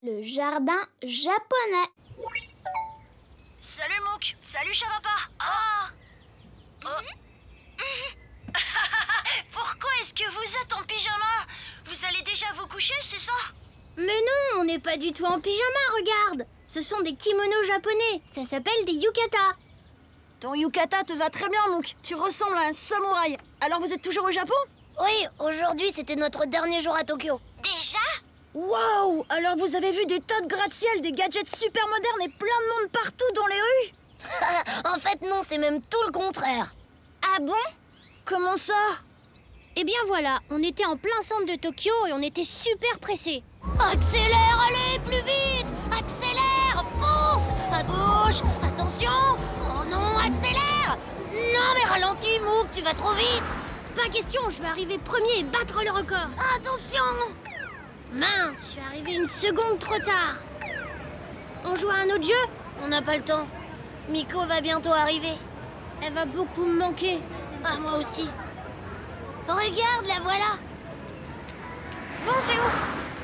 Le jardin japonais. Salut Mouk, salut Charapa. Ah oh. Pourquoi est-ce que vous êtes en pyjama? Vous allez déjà vous coucher, c'est ça? Mais non, on n'est pas du tout en pyjama, regarde. Ce sont des kimonos japonais, ça s'appelle des yukata. Ton yukata te va très bien, Mouk. Tu ressembles à un samouraï. Alors vous êtes toujours au Japon? Oui, aujourd'hui c'était notre dernier jour à Tokyo. Déjà? Waouh! Alors vous avez vu des tas de gratte-ciel, des gadgets super modernes et plein de monde partout dans les rues? En fait non, c'est même tout le contraire. Ah bon? Comment ça? Eh bien voilà, on était en plein centre de Tokyo et on était super pressés. Accélère, allez, plus vite! Accélère, fonce! À gauche, attention! Oh non, accélère! Non mais ralentis, Mouk, tu vas trop vite! Pas question, je vais arriver premier et battre le record. Attention! Mince, je suis arrivée une seconde trop tard. On joue à un autre jeu? On n'a pas le temps. Miko va bientôt arriver. Elle va beaucoup me manquer. Ah, moi aussi. Regarde, la voilà. Bonjour.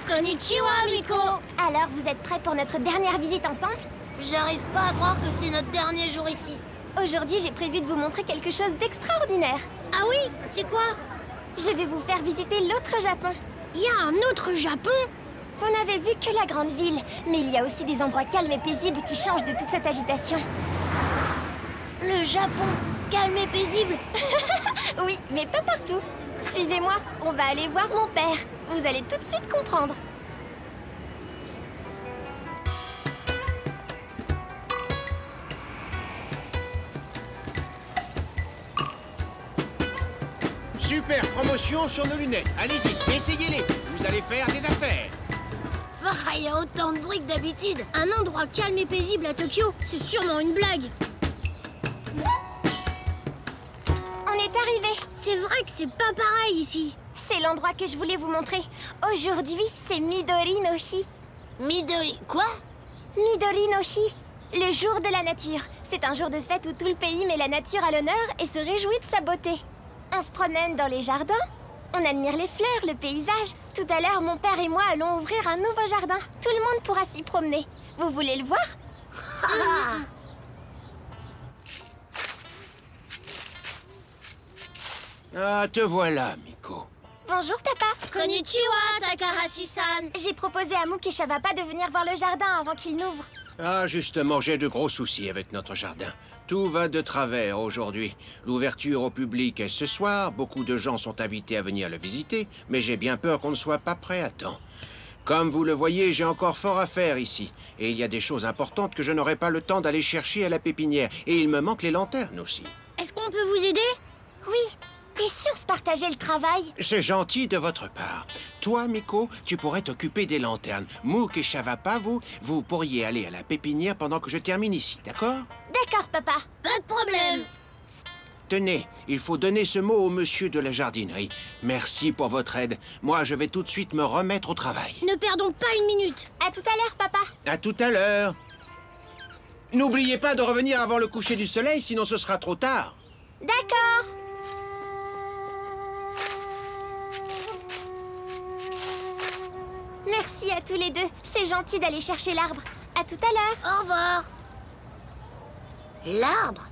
Konnichiwa, Miko. Alors, vous êtes prêts pour notre dernière visite ensemble? J'arrive pas à croire que c'est notre dernier jour ici. Aujourd'hui, j'ai prévu de vous montrer quelque chose d'extraordinaire. Ah oui? C'est quoi? Je vais vous faire visiter l'autre Japon. Il y a un autre Japon? Vous n'avez vu que la grande ville, mais il y a aussi des endroits calmes et paisibles qui changent de toute cette agitation. Le Japon, calme et paisible. Oui, mais pas partout. Suivez-moi, on va aller voir mon père. Vous allez tout de suite comprendre. Super promotion sur nos lunettes. Allez-y, essayez-les. Vous allez faire des affaires. Ah, il y a autant de bruit que d'habitude. Un endroit calme et paisible à Tokyo, c'est sûrement une blague. On est arrivé. C'est vrai que c'est pas pareil ici. C'est l'endroit que je voulais vous montrer. Aujourd'hui, c'est Midori no Hi. Midori... Quoi? Midori no Hi, le jour de la nature. C'est un jour de fête où tout le pays met la nature à l'honneur et se réjouit de sa beauté. On se promène dans les jardins, on admire les fleurs, le paysage. Tout à l'heure, mon père et moi allons ouvrir un nouveau jardin. Tout le monde pourra s'y promener. Vous voulez le voir? Ah, te voilà, Miko. Bonjour, papa. Konnichiwa, Takahashi-san. J'ai proposé à Mouk et Shavapa de venir voir le jardin avant qu'il n'ouvre. Ah, justement, j'ai de gros soucis avec notre jardin. Tout va de travers aujourd'hui. L'ouverture au public est ce soir. Beaucoup de gens sont invités à venir le visiter, mais j'ai bien peur qu'on ne soit pas prêt à temps. Comme vous le voyez, j'ai encore fort à faire ici. Et il y a des choses importantes que je n'aurai pas le temps d'aller chercher à la pépinière. Et il me manque les lanternes aussi. Est-ce qu'on peut vous aider? Oui. Et si on se partageait le travail? C'est gentil de votre part. Toi, Miko, tu pourrais t'occuper des lanternes. Mouk et Shavapa, vous pourriez aller à la pépinière pendant que je termine ici, d'accord? D'accord, papa. Pas de problème. Tenez, il faut donner ce mot au monsieur de la jardinerie. Merci pour votre aide. Moi, je vais tout de suite me remettre au travail. Ne perdons pas une minute. À tout à l'heure, papa. À tout à l'heure. N'oubliez pas de revenir avant le coucher du soleil, sinon ce sera trop tard. D'accord. Merci à tous les deux. C'est gentil d'aller chercher l'arbre. À tout à l'heure. Au revoir. L'arbre?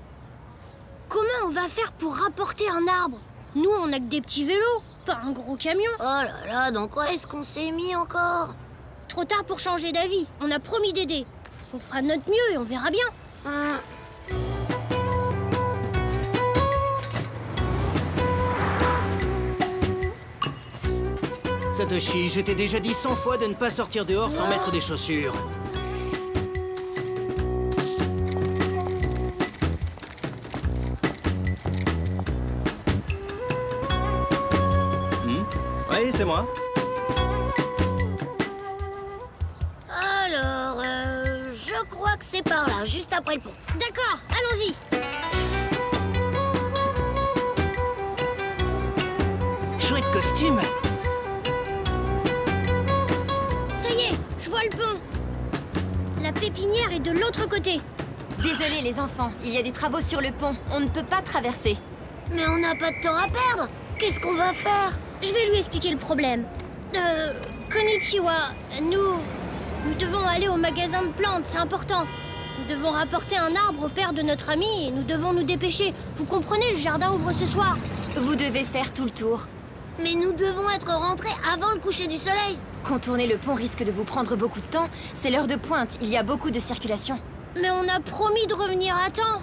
Comment on va faire pour rapporter un arbre? Nous, on n'a que des petits vélos, pas un gros camion. Oh là là, dans quoi est-ce qu'on s'est mis encore? Trop tard pour changer d'avis. On a promis d'aider. On fera de notre mieux et on verra bien. Satoshi, je t'ai déjà dit 100 fois de ne pas sortir dehors sans mettre des chaussures. Oui, c'est moi. Alors, je crois que c'est par là, juste après le pont. D'accord, allons-y. Chouette costume. Ça y est, je vois le pont. La pépinière est de l'autre côté. Désolés les enfants, il y a des travaux sur le pont. On ne peut pas traverser. Mais on n'a pas de temps à perdre. Qu'est-ce qu'on va faire? Je vais lui expliquer le problème. Konnichiwa, nous... Nous devons aller au magasin de plantes, c'est important. Nous devons rapporter un arbre au père de notre ami et nous devons nous dépêcher. Vous comprenez, le jardin ouvre ce soir. Vous devez faire tout le tour. Mais nous devons être rentrés avant le coucher du soleil. Contourner le pont risque de vous prendre beaucoup de temps. C'est l'heure de pointe, il y a beaucoup de circulation. Mais on a promis de revenir à temps.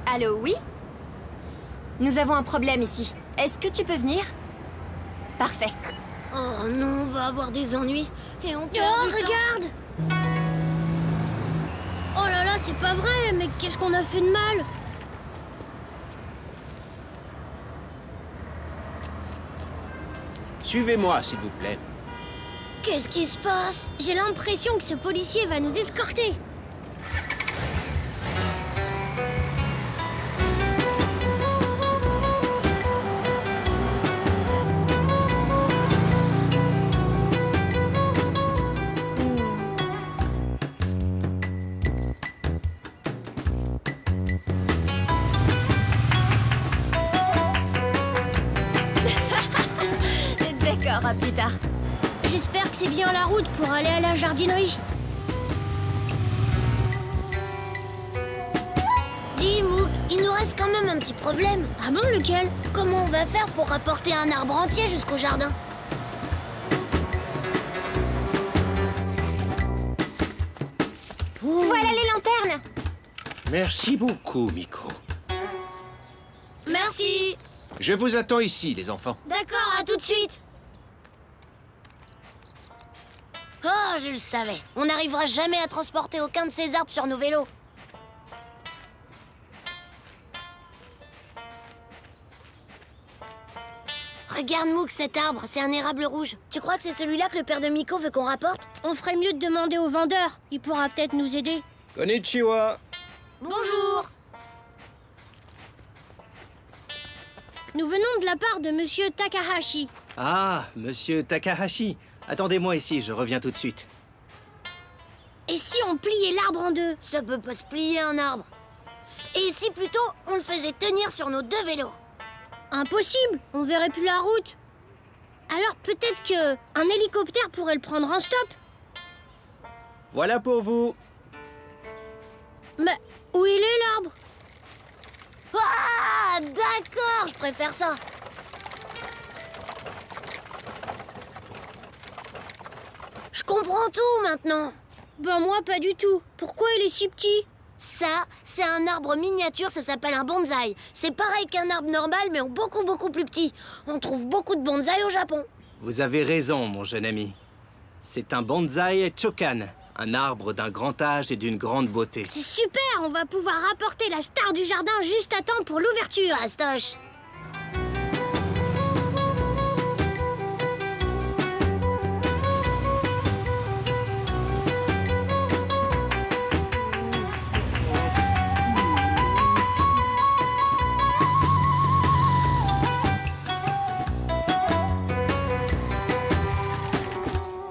Allô, oui? Nous avons un problème ici. Est-ce que tu peux venir? Parfait. Oh non, on va avoir des ennuis. Et on perd du temps. Regarde! Oh là là, c'est pas vrai, mais qu'est-ce qu'on a fait de mal? Suivez-moi, s'il vous plaît. Qu'est-ce qui se passe? J'ai l'impression que ce policier va nous escorter. D'accord, à plus tard. J'espère que c'est bien la route pour aller à la jardinerie. Dis, Mouk, il nous reste quand même un petit problème. Ah bon, lequel? Comment on va faire pour rapporter un arbre entier jusqu'au jardin? Voilà les lanternes. Merci beaucoup, Miko. Merci. Je vous attends ici, les enfants. D'accord, à tout de suite. Oh, je le savais. On n'arrivera jamais à transporter aucun de ces arbres sur nos vélos. Regarde, Mouk, cet arbre, c'est un érable rouge. Tu crois que c'est celui-là que le père de Miko veut qu'on rapporte? On ferait mieux de demander au vendeur. Il pourra peut-être nous aider. Konnichiwa. Bonjour. Nous venons de la part de Monsieur Takahashi. Ah, monsieur Takahashi. Attendez-moi ici, je reviens tout de suite. Et si on pliait l'arbre en deux? Ça peut pas se plier, un arbre. Et si plutôt on le faisait tenir sur nos deux vélos? Impossible, on verrait plus la route. Alors peut-être que un hélicoptère pourrait le prendre en stop. Voilà pour vous. Mais où il est, l'arbre? Ah, d'accord, je préfère ça. Je comprends tout maintenant. Ben moi, pas du tout. Pourquoi il est si petit? Ça, c'est un arbre miniature, ça s'appelle un bonsaï. C'est pareil qu'un arbre normal, mais en beaucoup, beaucoup plus petit. On trouve beaucoup de bonsaï au Japon. Vous avez raison, mon jeune ami. C'est un bonsaï chokan, un arbre d'un grand âge et d'une grande beauté. C'est super, on va pouvoir rapporter la star du jardin juste à temps pour l'ouverture. Astoche.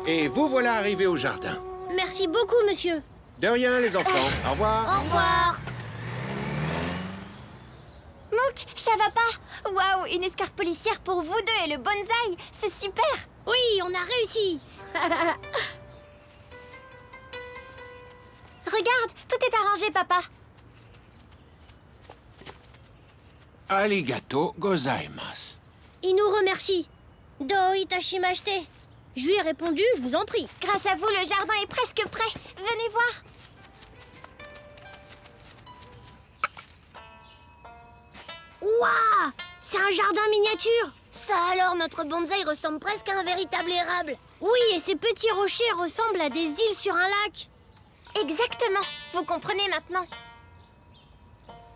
Et vous voilà arrivés au jardin. Merci beaucoup, monsieur. De rien, les enfants. Au revoir. Au revoir. Mouk, ça va pas? Waouh, une escorte policière pour vous deux et le bonsaï, c'est super. Oui, on a réussi. Regarde, tout est arrangé, papa. Arigato gozaimasu. Il nous remercie. Do itashimashite. Je lui ai répondu, je vous en prie. Grâce à vous, le jardin est presque prêt. Venez voir. Waouh! C'est un jardin miniature. Ça alors, notre bonsaï ressemble presque à un véritable érable. Oui, et ces petits rochers ressemblent à des îles sur un lac. Exactement. Vous comprenez maintenant.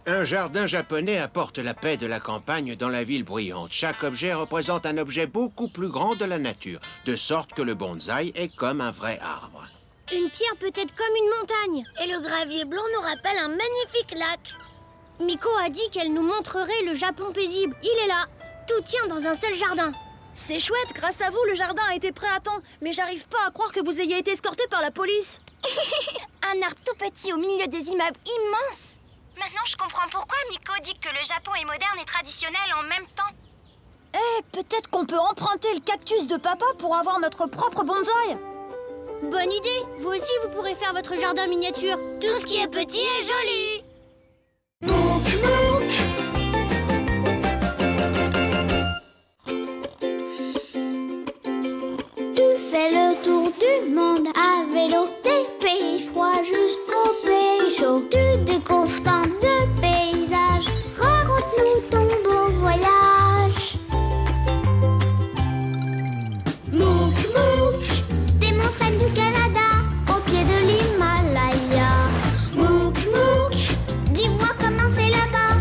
Un jardin japonais apporte la paix de la campagne dans la ville bruyante. Chaque objet représente un objet beaucoup plus grand de la nature, de sorte que le bonsaï est comme un vrai arbre. Une pierre peut être comme une montagne. Et le gravier blanc nous rappelle un magnifique lac. Miko a dit qu'elle nous montrerait le Japon paisible. Il est là. Tout tient dans un seul jardin. C'est chouette, grâce à vous, le jardin a été prêt à temps. Mais j'arrive pas à croire que vous ayez été escorté par la police. Un arbre tout petit au milieu des immeubles immenses. Maintenant, je comprends pourquoi Miko dit que le Japon est moderne et traditionnel en même temps. Eh, peut-être qu'on peut emprunter le cactus de papa pour avoir notre propre bonsaï. Bonne idée. Vous aussi, vous pourrez faire votre jardin miniature. Tout ce qui est petit est joli. Tu fais le tour du monde à vélo, des pays froids jusqu'aux pays chauds. Tu découvres tant de paysages, raconte-nous ton beau voyage. Mouk Mouk, des montagnes du Canada, au pied de l'Himalaya. Mouk Mouk, dis-moi comment c'est là-bas.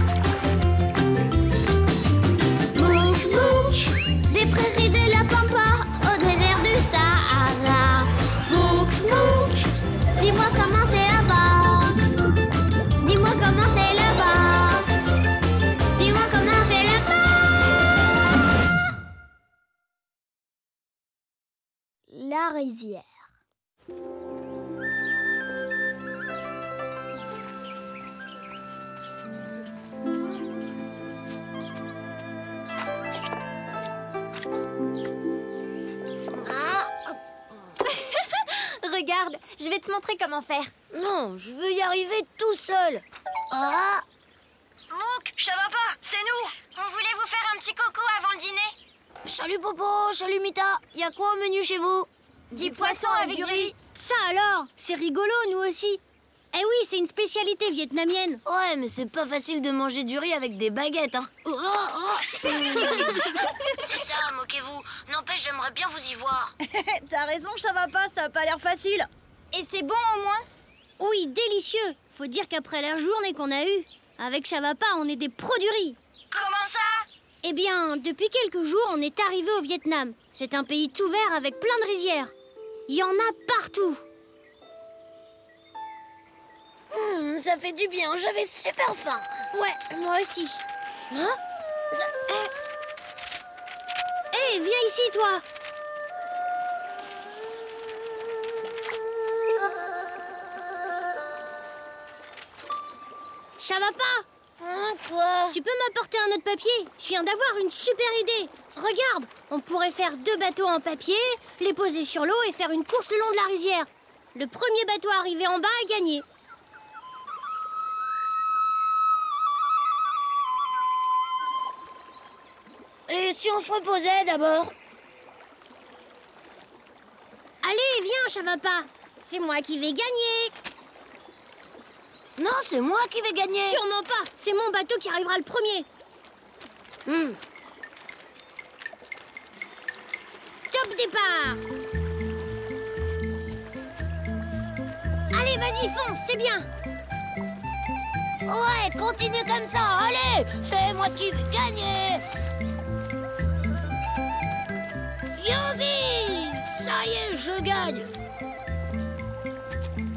Mouk Mouk, des prairies de la Pampa, au désert du Sahara. Mouk Mouk, dis-moi comment c'est là-bas. Dis-moi comment c'est là-bas. Dis-moi comment c'est là-bas. La rizière. Regarde, je vais te montrer comment faire. Non, je veux y arriver tout seul. Ah, Mouk, ça va pas, c'est nous. On voulait vous faire un petit coucou avant le dîner. salut Popo, salut Mita. Y a quoi au menu chez vous? Du poisson avec du riz. Ça alors, c'est rigolo, nous aussi. Eh oui, c'est une spécialité vietnamienne. Ouais, mais c'est pas facile de manger du riz avec des baguettes, hein. C'est ça, moquez-vous. N'empêche, j'aimerais bien vous y voir. T'as raison, ça va pas, ça a pas l'air facile. Et c'est bon au moins? Oui, délicieux. Faut dire qu'après la journée qu'on a eue, avec Chavapa, on est des pros du riz. Comment ça? Eh bien, depuis quelques jours, on est arrivé au Vietnam. C'est un pays tout vert avec plein de rizières. Il y en a partout. Ça fait du bien, j'avais super faim. Ouais, moi aussi. Hein? Eh, viens ici, toi. Chavapa, Hein, quoi? tu peux m'apporter un autre papier? Je viens d'avoir une super idée. Regarde, on pourrait faire 2 bateaux en papier, les poser sur l'eau et faire une course le long de la rizière. Le premier bateau arrivé en bas a gagné. Et si on se reposait d'abord? Allez, viens, Chavapa. C'est moi qui vais gagner. Non, c'est moi qui vais gagner. Sûrement pas. C'est mon bateau qui arrivera le premier. Top départ. Allez, vas-y, fonce, c'est bien. Ouais, continue comme ça, allez. C'est moi qui vais gagner. Youpi! Ça y est, je gagne.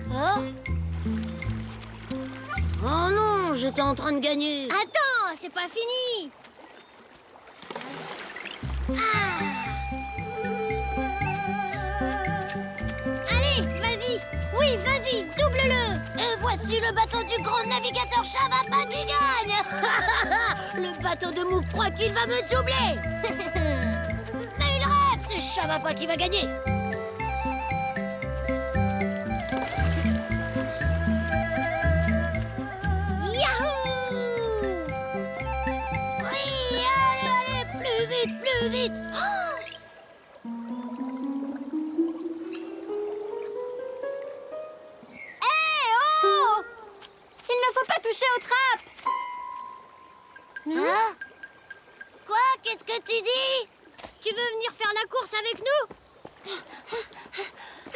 Oh? Oh non, j'étais en train de gagner. Attends, c'est pas fini. Allez, vas-y. Oui, vas-y, double-le. Et voici le bateau du grand navigateur Chavapa qui gagne. Le bateau de Mouk croit qu'il va me doubler. Mais il rêve, c'est Chavapa qui va gagner. Oui, allez, plus vite. Oh! Il ne faut pas toucher aux trappes. Hein? Quoi? Qu'est-ce que tu dis? Tu veux venir faire la course avec nous?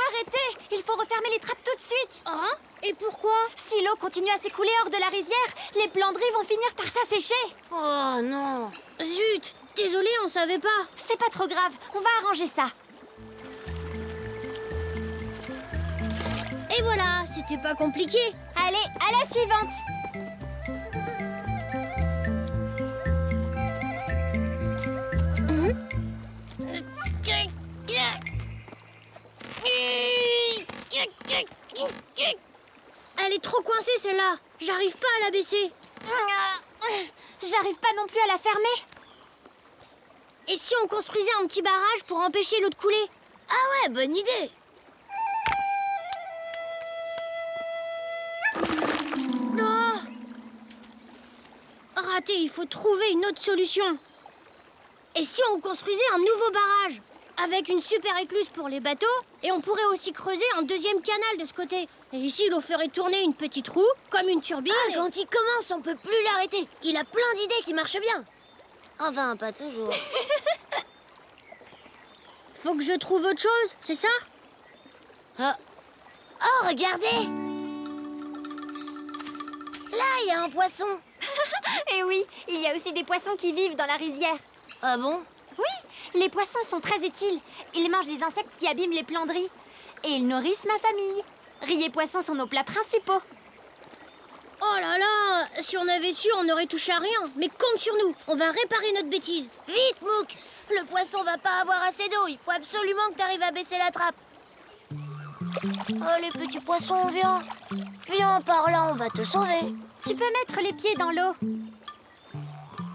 Arrêtez, il faut refermer les trappes tout de suite. Hein? Et pourquoi? Si l'eau continue à s'écouler hors de la rizière, les plans de riz vont finir par s'assécher. Oh non. Zut, désolé, on savait pas. C'est pas trop grave, on va arranger ça. Et voilà, c'était pas compliqué. Allez, à la suivante. Elle est trop coincée celle-là. J'arrive pas à la baisser. J'arrive pas non plus à la fermer. Et si on construisait un petit barrage pour empêcher l'eau de couler? Ah ouais, bonne idée. Non! Raté, il faut trouver une autre solution. Et si on construisait un nouveau barrage? Avec une super écluse pour les bateaux, et on pourrait aussi creuser un deuxième canal de ce côté. Et ici, l'eau ferait tourner une petite roue, comme une turbine. Ah, quand il commence, on peut plus l'arrêter. Il a plein d'idées qui marchent bien. Enfin, pas toujours. Faut que je trouve autre chose, c'est ça? Oh, regardez! Là, il y a un poisson. Et oui, il y a aussi des poissons qui vivent dans la rizière. Ah bon? Oui, les poissons sont très utiles. Ils mangent les insectes qui abîment les plants de riz. Et ils nourrissent ma famille. Riz et poissons sont nos plats principaux. Oh là là! Si on avait su, on n'aurait touché à rien. Mais compte sur nous, on va réparer notre bêtise. Vite, Mouk! Le poisson va pas avoir assez d'eau. Il faut absolument que tu arrives à baisser la trappe. Oh, les petits poissons, viens. Viens par là, on va te sauver. Tu peux mettre les pieds dans l'eau.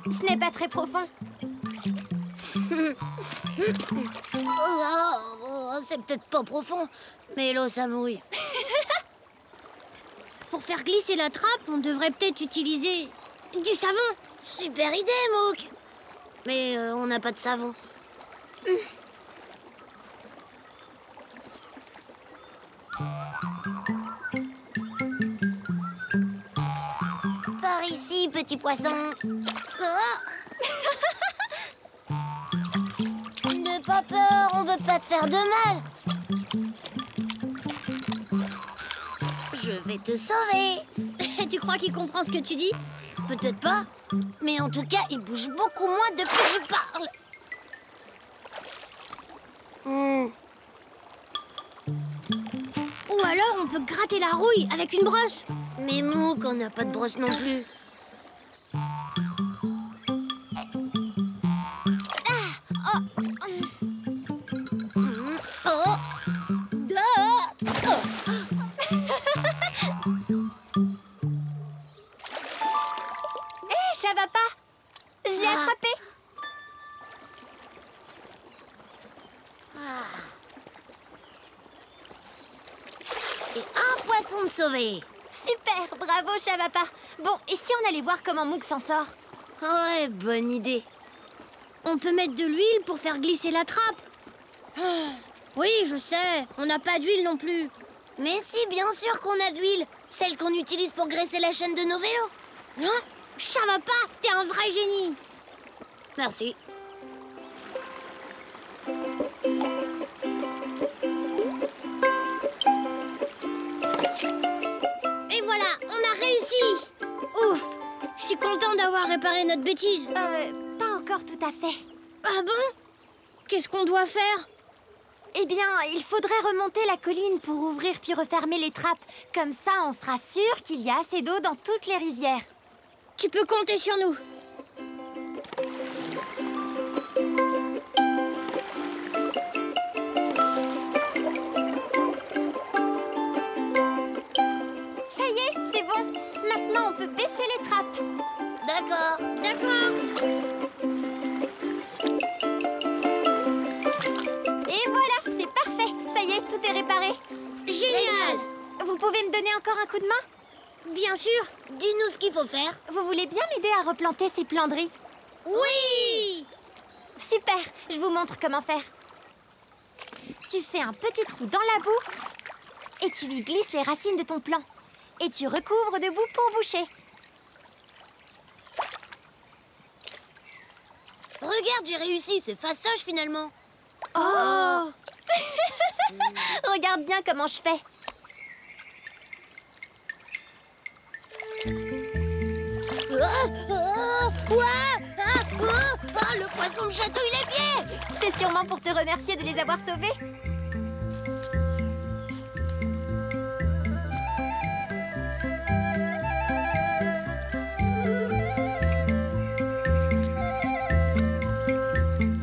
Ce n'est pas très profond. C'est peut-être pas profond, mais l'eau, ça mouille. Pour faire glisser la trappe, on devrait peut-être utiliser du savon. Super idée, Mouk. Mais on n'a pas de savon. Par ici, petit poisson. N'aie pas peur, on veut pas te faire de mal. Je vais te sauver. Tu crois qu'il comprend ce que tu dis? Peut-être pas, mais en tout cas, il bouge beaucoup moins depuis que je parle. Ou alors on peut gratter la rouille avec une brosse. Mais Mouk, on n'a pas de brosse non plus. Ça va pas. Je l'ai attrapé. Et un poisson de sauvé. Super, bravo Chavapa. Bon, et si on allait voir comment Mouk s'en sort? Ouais, bonne idée. On peut mettre de l'huile pour faire glisser la trappe. Oui, je sais, on n'a pas d'huile non plus. Mais si, bien sûr qu'on a de l'huile. Celle qu'on utilise pour graisser la chaîne de nos vélos. Hein? Chavapa, t'es un vrai génie. Merci. Et voilà, on a réussi. Ouf, je suis contente d'avoir réparé notre bêtise. Pas encore tout à fait. Ah bon? Qu'est-ce qu'on doit faire? Eh bien, il faudrait remonter la colline pour ouvrir puis refermer les trappes. Comme ça, on sera sûr qu'il y a assez d'eau dans toutes les rizières. Tu peux compter sur nous. Ça y est, c'est bon. Maintenant, on peut baisser les trappes. D'accord. D'accord. Et voilà, c'est parfait. Ça y est, tout est réparé. Génial. Vous pouvez me donner encore un coup de main? Bien sûr. Dis-nous ce qu'il faut faire. Vous voulez bien m'aider à replanter ces plants de riz? Oui. Super, je vous montre comment faire. Tu fais un petit trou dans la boue et tu y glisses les racines de ton plant. Et tu recouvres de boue pour boucher. Regarde, j'ai réussi. C'est fastoche finalement. Oh Regarde bien comment je fais. Le poisson me chatouille les pieds. C'est sûrement pour te remercier de les avoir sauvés.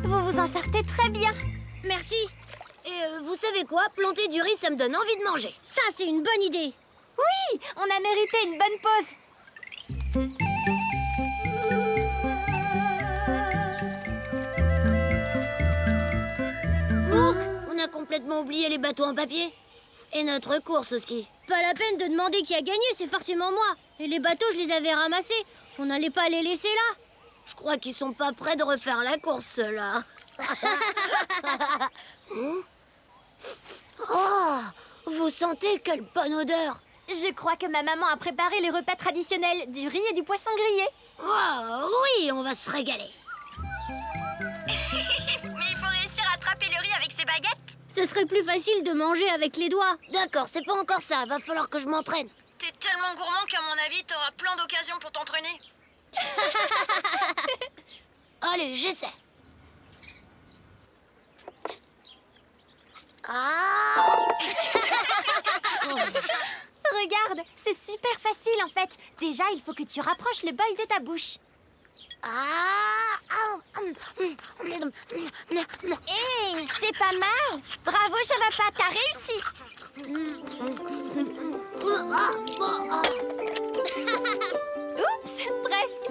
Vous vous en sortez très bien. Merci. Et vous savez quoi? Planter du riz, ça me donne envie de manger. Ça, c'est une bonne idée. Oui, on a mérité une bonne pause. Mouk, on a complètement oublié les bateaux en papier. Et notre course aussi. Pas la peine de demander qui a gagné, c'est forcément moi. Et les bateaux, je les avais ramassés. On n'allait pas les laisser là. Je crois qu'ils sont pas prêts de refaire la course, ceux-là. Oh, vous sentez quelle bonne odeur. Je crois que ma maman a préparé les repas traditionnels, du riz et du poisson grillé. Oh, oui, on va se régaler. Mais il faut réussir à attraper le riz avec ses baguettes. Ce serait plus facile de manger avec les doigts. D'accord, c'est pas encore ça. Va falloir que je m'entraîne. T'es tellement gourmand qu'à mon avis, t'auras plein d'occasions pour t'entraîner. Allez, j'essaie. Ah! Regarde, c'est super facile en fait. Déjà, il faut que tu rapproches le bol de ta bouche. Hé, c'est pas mal. Bravo, Chavapa, t'as réussi. Oups, presque.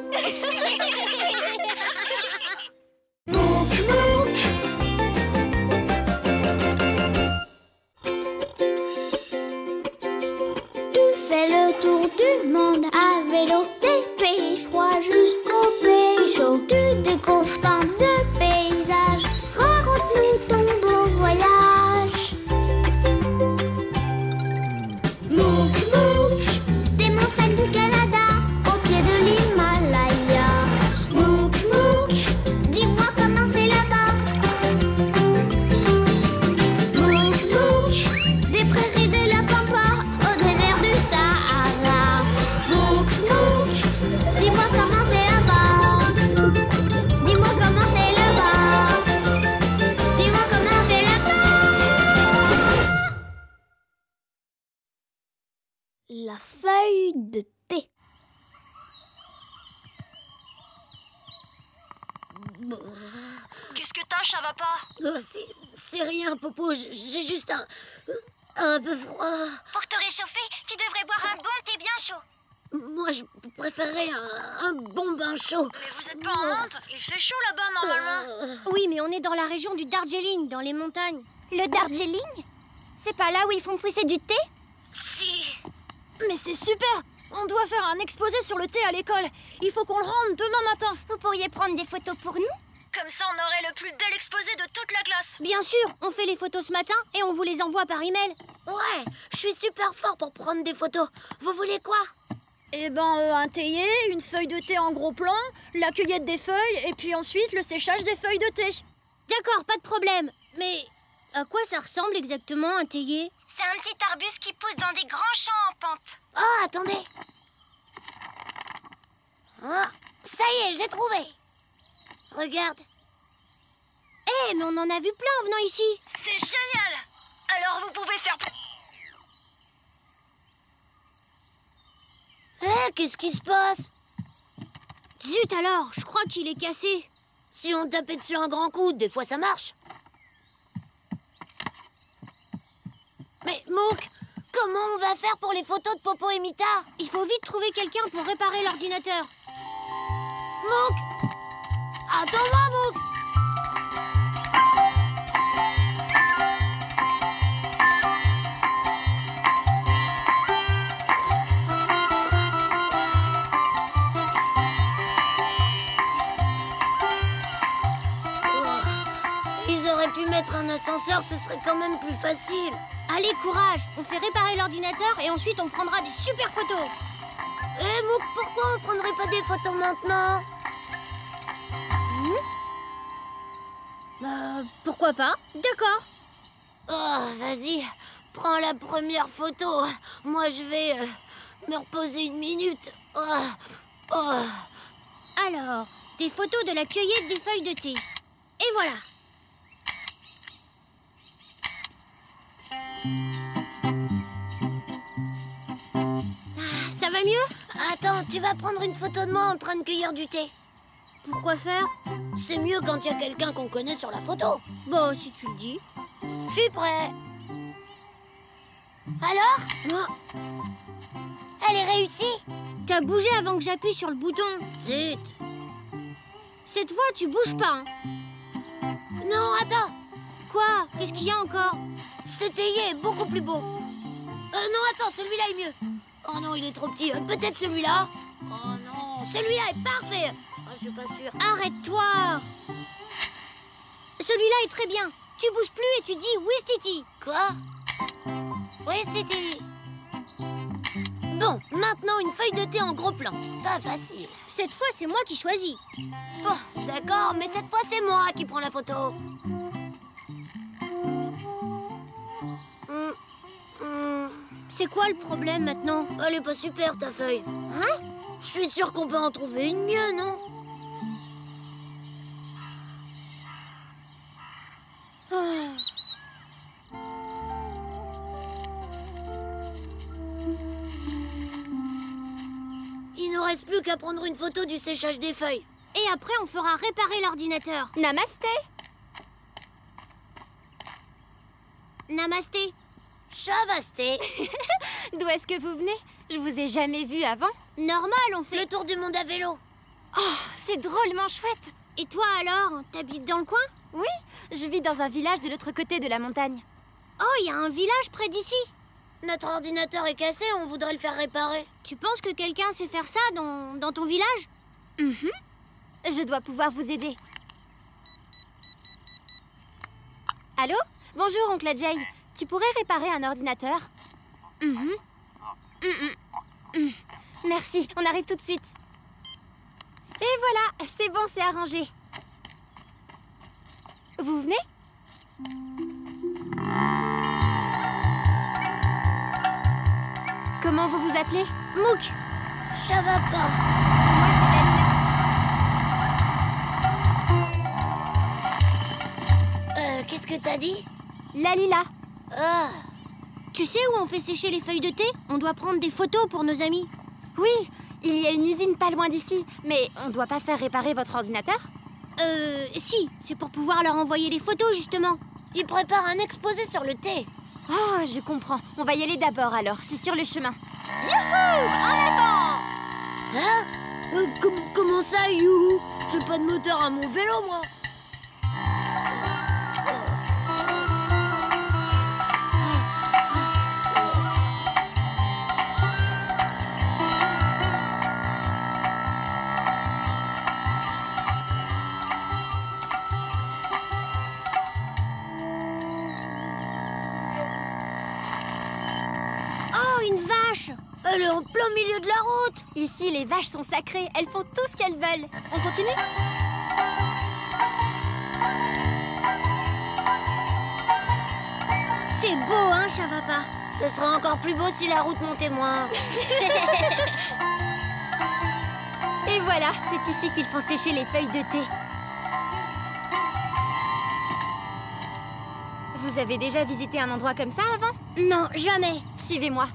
Fais le tour du monde à vélo, des pays froids jusqu'aux pays chauds. Tu découvres tant de paysages, raconte-nous ton beau voyage. Mouk Mouk, des montagnes du Canada, au pied de l'Himalaya. Mouk Mouk, dis-moi comment c'est là-bas. Mouk Mouk, des prairies de la Pampa, au désert du Sahara. Mouk Mouk, dis-moi comment c'est là-bas. Dis-moi comment c'est là-bas. Dis-moi comment c'est là-bas. La feuille de thé. Qu'est-ce que t'as, Chavapa? C'est rien, Popo. J'ai juste un peu froid. Pour te réchauffer, tu devrais boire un bon thé bien chaud. Moi, je préférerais un bon bain chaud. Mais vous êtes pas en Inde? Il fait chaud là-bas, normalement. Oui, mais on est dans la région du Darjeeling, dans les montagnes. Le Darjeeling? C'est pas là où ils font pousser du thé? Si. Mais c'est super! On doit faire un exposé sur le thé à l'école. Il faut qu'on le rende demain matin. Vous pourriez prendre des photos pour nous? Comme ça, on aurait le plus bel exposé de toute la classe. Bien sûr, on fait les photos ce matin et on vous les envoie par email. Ouais, je suis super fort pour prendre des photos. Vous voulez quoi? Eh ben, un théier, une feuille de thé en gros plan, la cueillette des feuilles et puis ensuite le séchage des feuilles de thé. D'accord, pas de problème. Mais à quoi ça ressemble exactement un théier? C'est un petit arbuste qui pousse dans des grands champs en pente. Oh, attendez. Oh, ça y est, j'ai trouvé. Regarde. Eh, mais on en a vu plein en venant ici. C'est génial. Alors, vous pouvez faire... Qu'est-ce qui se passe? Zut alors, je crois qu'il est cassé. Si on tapait dessus un grand coup, des fois ça marche. Mais Mouk, comment on va faire pour les photos de Popo et Mita? Il faut vite trouver quelqu'un pour réparer l'ordinateur. Mouk! Attends-moi, Mouk! Ils auraient pu mettre un ascenseur, ce serait quand même plus facile. Allez, courage. On fait réparer l'ordinateur et ensuite on prendra des super photos. Eh Mouk, pourquoi on prendrait pas des photos maintenant? Pourquoi pas? D'accord. Oh, vas-y, prends la première photo. Moi, je vais me reposer une minute. Alors, des photos de la cueillette des feuilles de thé. Et voilà. Ça va mieux? Attends, tu vas prendre une photo de moi en train de cueillir du thé. Pourquoi faire? C'est mieux quand il y a quelqu'un qu'on connaît sur la photo. Bon, si tu le dis. Je suis prêt. Alors? Elle est réussie? T'as bougé avant que j'appuie sur le bouton. Zut. Cette fois, tu bouges pas. Hein. Non, attends. Quoi? Qu'est-ce qu'il y a encore? Ce théier est beaucoup plus beau. Non, attends, celui-là est mieux. Oh non, il est trop petit. Peut-être celui-là? Oh non, celui-là est parfait. Oh, je suis pas sûre. Arrête-toi. Celui-là est très bien. Tu bouges plus et tu dis Wistiti. Quoi? Oui, Titi. Bon, maintenant une feuille de thé en gros plan. Pas facile. Cette fois, c'est moi qui choisis. Bon, d'accord, mais cette fois, c'est moi qui prends la photo. C'est quoi le problème maintenant? Elle est pas super, ta feuille. Hein? Je suis sûre qu'on peut en trouver une mieux, non? Il ne reste plus qu'à prendre une photo du séchage des feuilles. Et après, on fera réparer l'ordinateur. Namasté. Namasté. Chavasté. D'où est-ce que vous venez? Je vous ai jamais vu avant. Normal, on fait... Le tour du monde à vélo. Oh, c'est drôlement chouette. Et toi alors? T'habites dans le coin? Oui, je vis dans un village de l'autre côté de la montagne. Oh, il y a un village près d'ici. Notre ordinateur est cassé, on voudrait le faire réparer. Tu penses que quelqu'un sait faire ça dans ton village? Je dois pouvoir vous aider. Allô? Bonjour, oncle Jay. Tu pourrais réparer un ordinateur? Merci, on arrive tout de suite. Et voilà, c'est bon, c'est arrangé. Vous venez? Comment vous vous appelez? Mouk. Ça va pas. Moi, c'est Lalila. Qu'est-ce que t'as dit? Lalila. Ah. Tu sais où on fait sécher les feuilles de thé? On doit prendre des photos pour nos amis. Oui, il y a une usine pas loin d'ici. Mais on doit pas faire réparer votre ordinateur? Si, c'est pour pouvoir leur envoyer les photos, justement. Il prépare un exposé sur le thé. Oh, je comprends. On va y aller d'abord alors, c'est sur le chemin. Youhou! En avant! Hein? Comment ça, youhou? J'ai pas de moteur à mon vélo, moi. Oh, une vache! Elle est en plein milieu de la route. Ici, les vaches sont sacrées. Elles font tout ce qu'elles veulent. On continue? C'est beau, hein, Chavapa? Ce sera encore plus beau si la route montait moins. Et voilà, c'est ici qu'ils font sécher les feuilles de thé. Vous avez déjà visité un endroit comme ça avant? Non, jamais. Suivez-moi.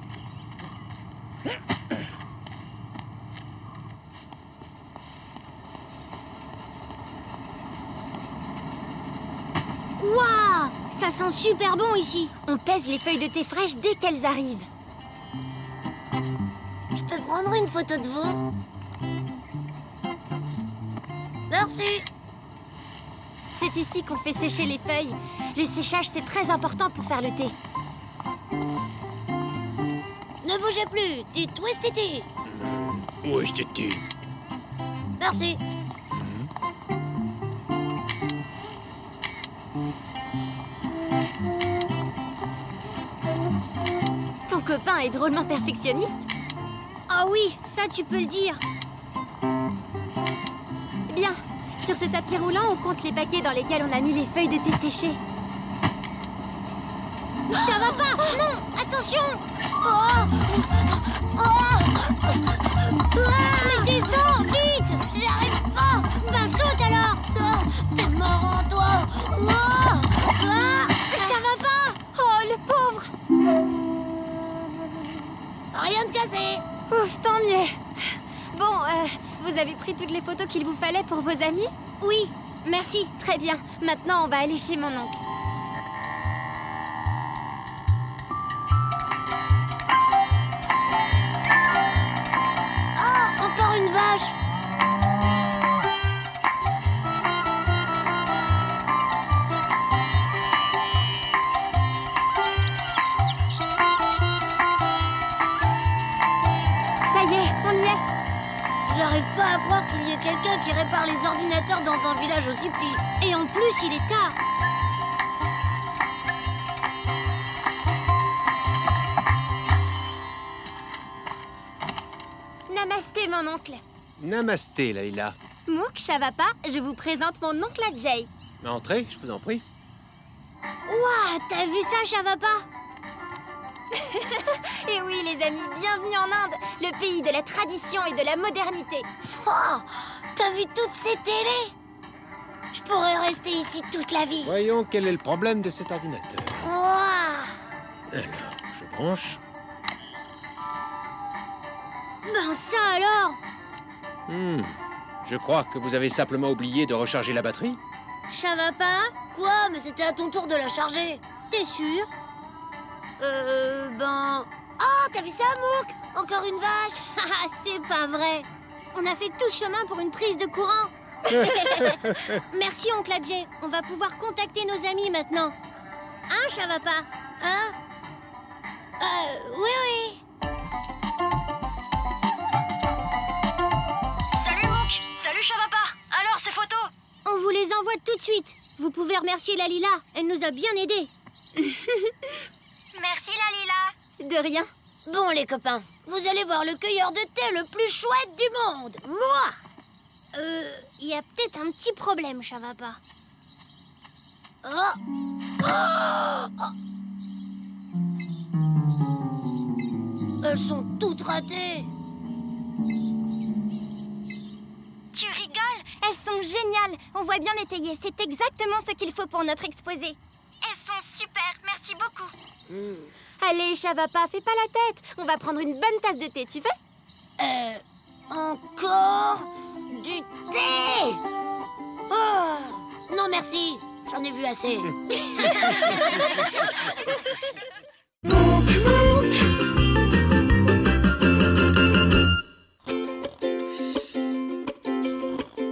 Waouh! Ça sent super bon ici. On pèse les feuilles de thé fraîches dès qu'elles arrivent. Je peux prendre une photo de vous? Merci. C'est ici qu'on fait sécher les feuilles. Le séchage, c'est très important pour faire le thé. Ne bougez plus. Dites Wistiti. Wistiti. Merci. Ton copain est drôlement perfectionniste. Ah oui, ça tu peux le dire. Bien. Sur ce tapis roulant, on compte les paquets dans lesquels on a mis les feuilles de thé séchées. Chavapa! Non! Attention! Mais descends, vite! J'y arrive pas. Ben saute alors! T'es marrant, toi. Chavapa! Oh, le pauvre! Rien de cassé. Ouf, tant mieux. Bon, vous avez pris toutes les photos qu'il vous fallait pour vos amis? Oui, merci. Très bien. Maintenant, on va aller chez mon oncle. croire qu'il y ait quelqu'un qui répare les ordinateurs dans un village aussi petit. Et en plus, il est tard. Namasté, mon oncle. Namasté, Layla. Mouk, Shavapa, je vous présente mon oncle Ajay. Entrez, je vous en prie. Ouah, t'as vu ça, Shavapa? Et oui, les amis, bienvenue en Inde, le pays de la tradition et de la modernité. Oh, t'as vu toutes ces télés? Je pourrais rester ici toute la vie. Voyons quel est le problème de cet ordinateur. Ouah. Alors, je branche. Ben ça alors! Je crois que vous avez simplement oublié de recharger la batterie. Shavapa, Quoi? Mais c'était à ton tour de la charger. t'es sûr? Oh, t'as vu ça, Mouk? Encore une vache. Haha, c'est pas vrai! On a fait tout ce chemin pour une prise de courant! Merci, oncle Ajay. On va pouvoir contacter nos amis maintenant. Hein, Shavapa? Hein? Oui. Salut Mouk! Salut Shavapa! Alors, ces photos? On vous les envoie tout de suite. Vous pouvez remercier Lalila. Elle nous a bien aidés. Merci, Lalila. De rien. Bon, les copains, vous allez voir le cueilleur de thé le plus chouette du monde. Moi! Il y a peut-être un petit problème, Shavapa. Elles sont toutes ratées. Tu rigoles? Elles sont géniales. On voit bien l'étayer. C'est exactement ce qu'il faut pour notre exposé. Elles sont super. Merci beaucoup. Allez, Shavapa, fais pas la tête. On va prendre une bonne tasse de thé, tu veux? Encore du thé? Oh, non, merci. J'en ai vu assez.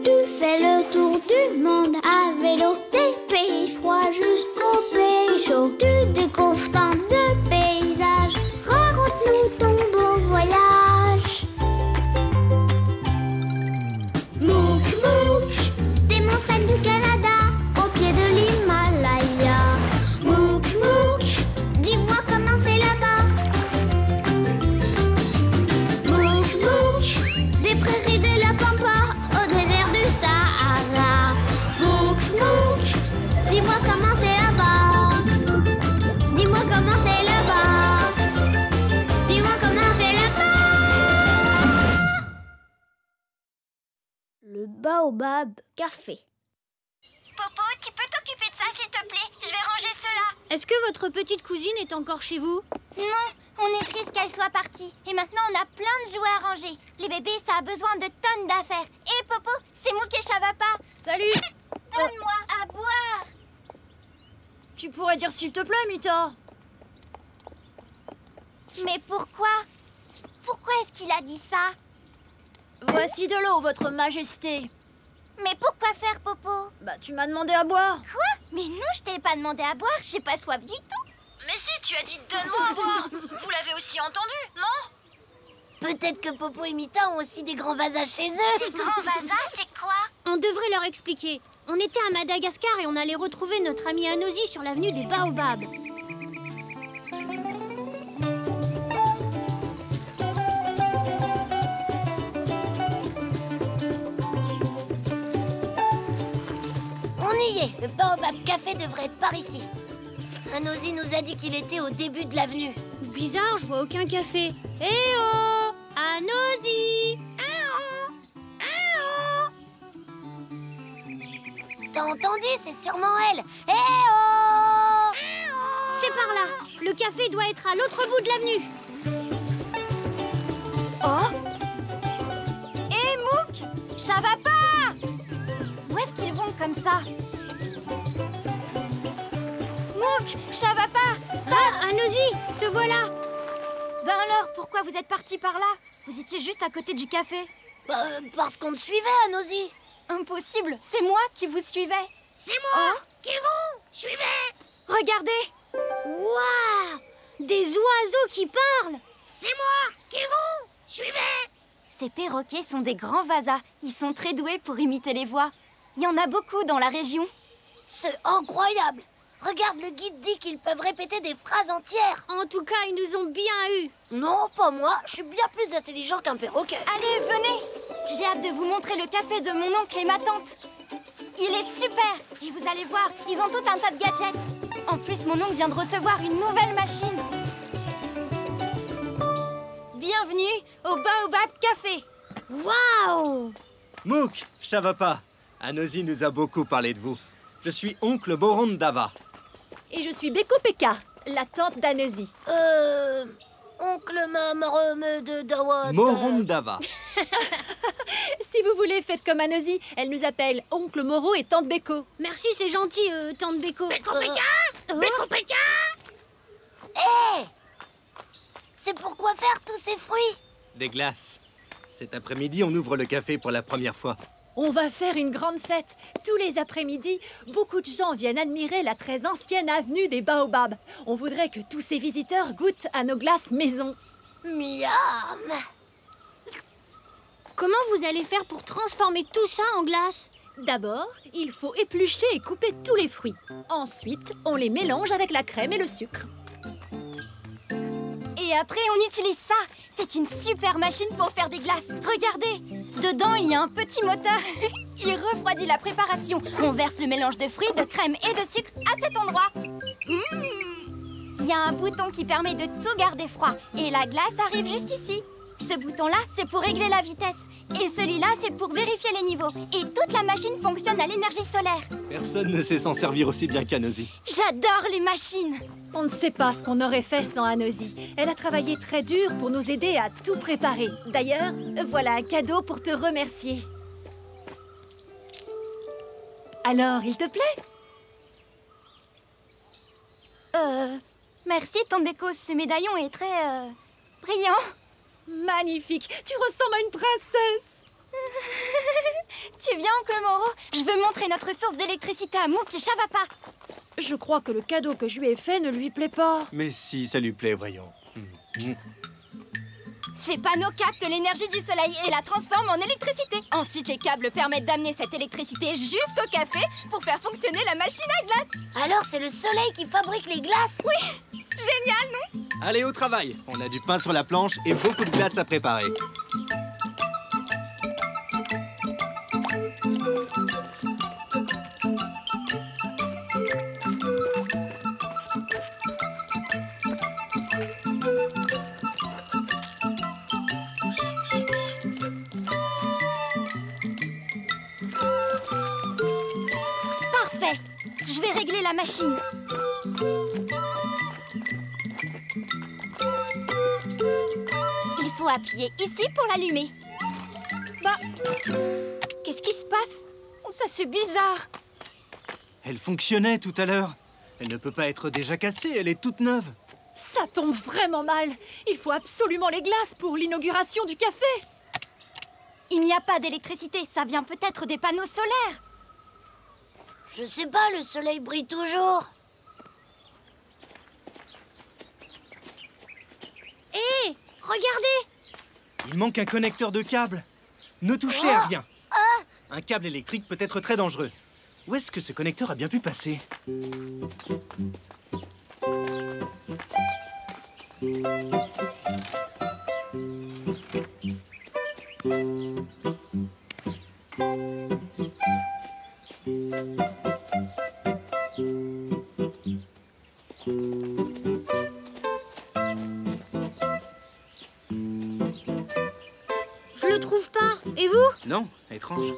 Tu fais le tour du monde à vélo, des pays froids jusqu'aux pays chauds. Tu découvres tant de paysages, raconte-nous ton beau voyage. Mouk, Mouk, des montagnes du Canada, au pied de l'Himalaya. Mouk, Mouk, dis-moi comment c'est là-bas. Mouk, Mouk, des prairies de la Pampa, au désert du Sahara. Mouk, Mouk, dis-moi comment c'est là-bas. Dis-moi comment c'est là-bas. Dis-moi comment c'est là-bas. Le baobab café. Popo, tu peux t'occuper de ça, s'il te plaît? Je vais ranger cela. Est-ce que votre petite cousine est encore chez vous? Non, on est triste qu'elle soit partie. Et maintenant, on a plein de jouets à ranger. Les bébés, ça a besoin de tonnes d'affaires. Et Popo, c'est Mouk et Shavapa. Salut! Donne-moi à boire. Tu pourrais dire s'il te plaît, Mita? Mais pourquoi? Pourquoi est-ce qu'il a dit ça? Voici de l'eau, votre majesté. Mais pourquoi faire, Popo? Bah, tu m'as demandé à boire. Quoi? Mais non, je t'ai pas demandé à boire. J'ai pas soif du tout. Mais si, tu as dit donne-moi à boire. Vous l'avez aussi entendu, non? Peut-être que Popo et Mita ont aussi des grands vasages chez eux. Des grands vasas, c'est quoi? On devrait leur expliquer. On était à Madagascar et on allait retrouver notre ami Anosi sur l'avenue des Baobabs. On y est. Le Baobab Café devrait être par ici. Anosi nous a dit qu'il était au début de l'avenue. Bizarre, je vois aucun café. Eh oh! Anosi! T'as entendu? C'est sûrement elle. Eh oh! C'est par là. Le café doit être à l'autre bout de l'avenue. Oh! Hé, Mouk! Shavapa! Où est-ce qu'ils vont comme ça? Mouk! Shavapa! Ah, Anosi, te voilà. Ben alors, pourquoi vous êtes partis par là? Vous étiez juste à côté du café. Parce qu'on te suivait, Anosi. Impossible, c'est moi qui vous suivais. C'est moi qui vous suivais. Regardez! Waouh! Des oiseaux qui parlent. C'est moi qui vous suivais. Ces perroquets sont des grands vasas. Ils sont très doués pour imiter les voix. Il y en a beaucoup dans la région. C'est incroyable! Regarde, le guide dit qu'ils peuvent répéter des phrases entières. En tout cas, ils nous ont bien eu. Non, pas moi. Je suis bien plus intelligent qu'un perroquet. Allez, venez! J'ai hâte de vous montrer le café de mon oncle et ma tante. Il est super! Et vous allez voir, ils ont tout un tas de gadgets. En plus, mon oncle vient de recevoir une nouvelle machine. Bienvenue au Baobab Café. Waouh! Mouk, Shavapa, Anosy nous a beaucoup parlé de vous. Je suis oncle Morondava. Et je suis Beko Peka, la tante d'Anosy. Oncle Mamarome de Dawad. Morondava. Si vous voulez, faites comme Anosy. Elle nous appelle oncle Moro et tante Beko. Merci, c'est gentil, tante Beko. Beko Peka! Beko Peka! Hé! C'est pour quoi faire tous ces fruits? Des glaces. Cet après-midi, on ouvre le café pour la première fois. On va faire une grande fête. Tous les après-midi, beaucoup de gens viennent admirer la très ancienne avenue des Baobabs. On voudrait que tous ces visiteurs goûtent à nos glaces maison. Miam! Comment vous allez faire pour transformer tout ça en glace? D'abord, il faut éplucher et couper tous les fruits. Ensuite, on les mélange avec la crème et le sucre. Et après, on utilise ça. C'est une super machine pour faire des glaces. Regardez, dedans, il y a un petit moteur. Il refroidit la préparation. On verse le mélange de fruits, de crème et de sucre à cet endroit. Il y a un bouton qui permet de tout garder froid. Et la glace arrive juste ici. Ce bouton-là, c'est pour régler la vitesse. Et celui-là, c'est pour vérifier les niveaux. Et toute la machine fonctionne à l'énergie solaire. Personne ne sait s'en servir aussi bien qu'Anosy. J'adore les machines. On ne sait pas ce qu'on aurait fait sans Anosy. Elle a travaillé très dur pour nous aider à tout préparer. D'ailleurs, voilà un cadeau pour te remercier. Alors, il te plaît? Merci, tante Beko. Ce médaillon est très, brillant. Magnifique! Tu ressembles à une princesse! Tu viens, oncle Moro? Je veux montrer notre source d'électricité à Mouk et Shavapa. Je crois que le cadeau que je lui ai fait ne lui plaît pas. Mais si, ça lui plaît, voyons. Ces panneaux captent l'énergie du soleil et la transforment en électricité. Ensuite, les câbles permettent d'amener cette électricité jusqu'au café pour faire fonctionner la machine à glace. Alors c'est le soleil qui fabrique les glaces? Oui! Génial, non? Allez, au travail. On a du pain sur la planche et beaucoup de glace à préparer. Parfait. Je vais régler la machine. Il faut appuyer ici pour l'allumer. Bah, qu'est-ce qui se passe? Oh, ça c'est bizarre. Elle fonctionnait tout à l'heure. Elle ne peut pas être déjà cassée, elle est toute neuve. Ça tombe vraiment mal. Il faut absolument les glaces pour l'inauguration du café. Il n'y a pas d'électricité, ça vient peut-être des panneaux solaires. Je sais pas, le soleil brille toujours. Hé, regardez! Il manque un connecteur de câble. Ne touchez à rien. Un câble électrique peut être très dangereux. Où est-ce que ce connecteur a bien pu passer? Je le trouve pas. Et vous? Non, étrange.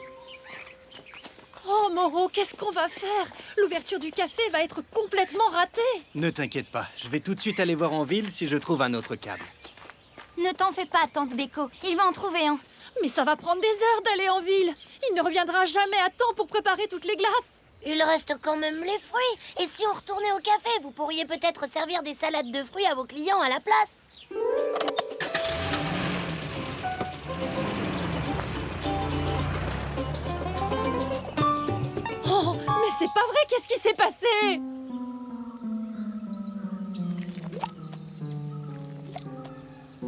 Oh, Moro, qu'est-ce qu'on va faire? L'ouverture du café va être complètement ratée. Ne t'inquiète pas, je vais tout de suite aller voir en ville si je trouve un autre câble. Ne t'en fais pas, tante Beko, il va en trouver un. Mais ça va prendre des heures d'aller en ville. Il ne reviendra jamais à temps pour préparer toutes les glaces. Il reste quand même les fruits. Et si on retournait au café, vous pourriez peut-être servir des salades de fruits à vos clients à la place. Oh, mais c'est pas vrai, qu'est-ce qui s'est passé?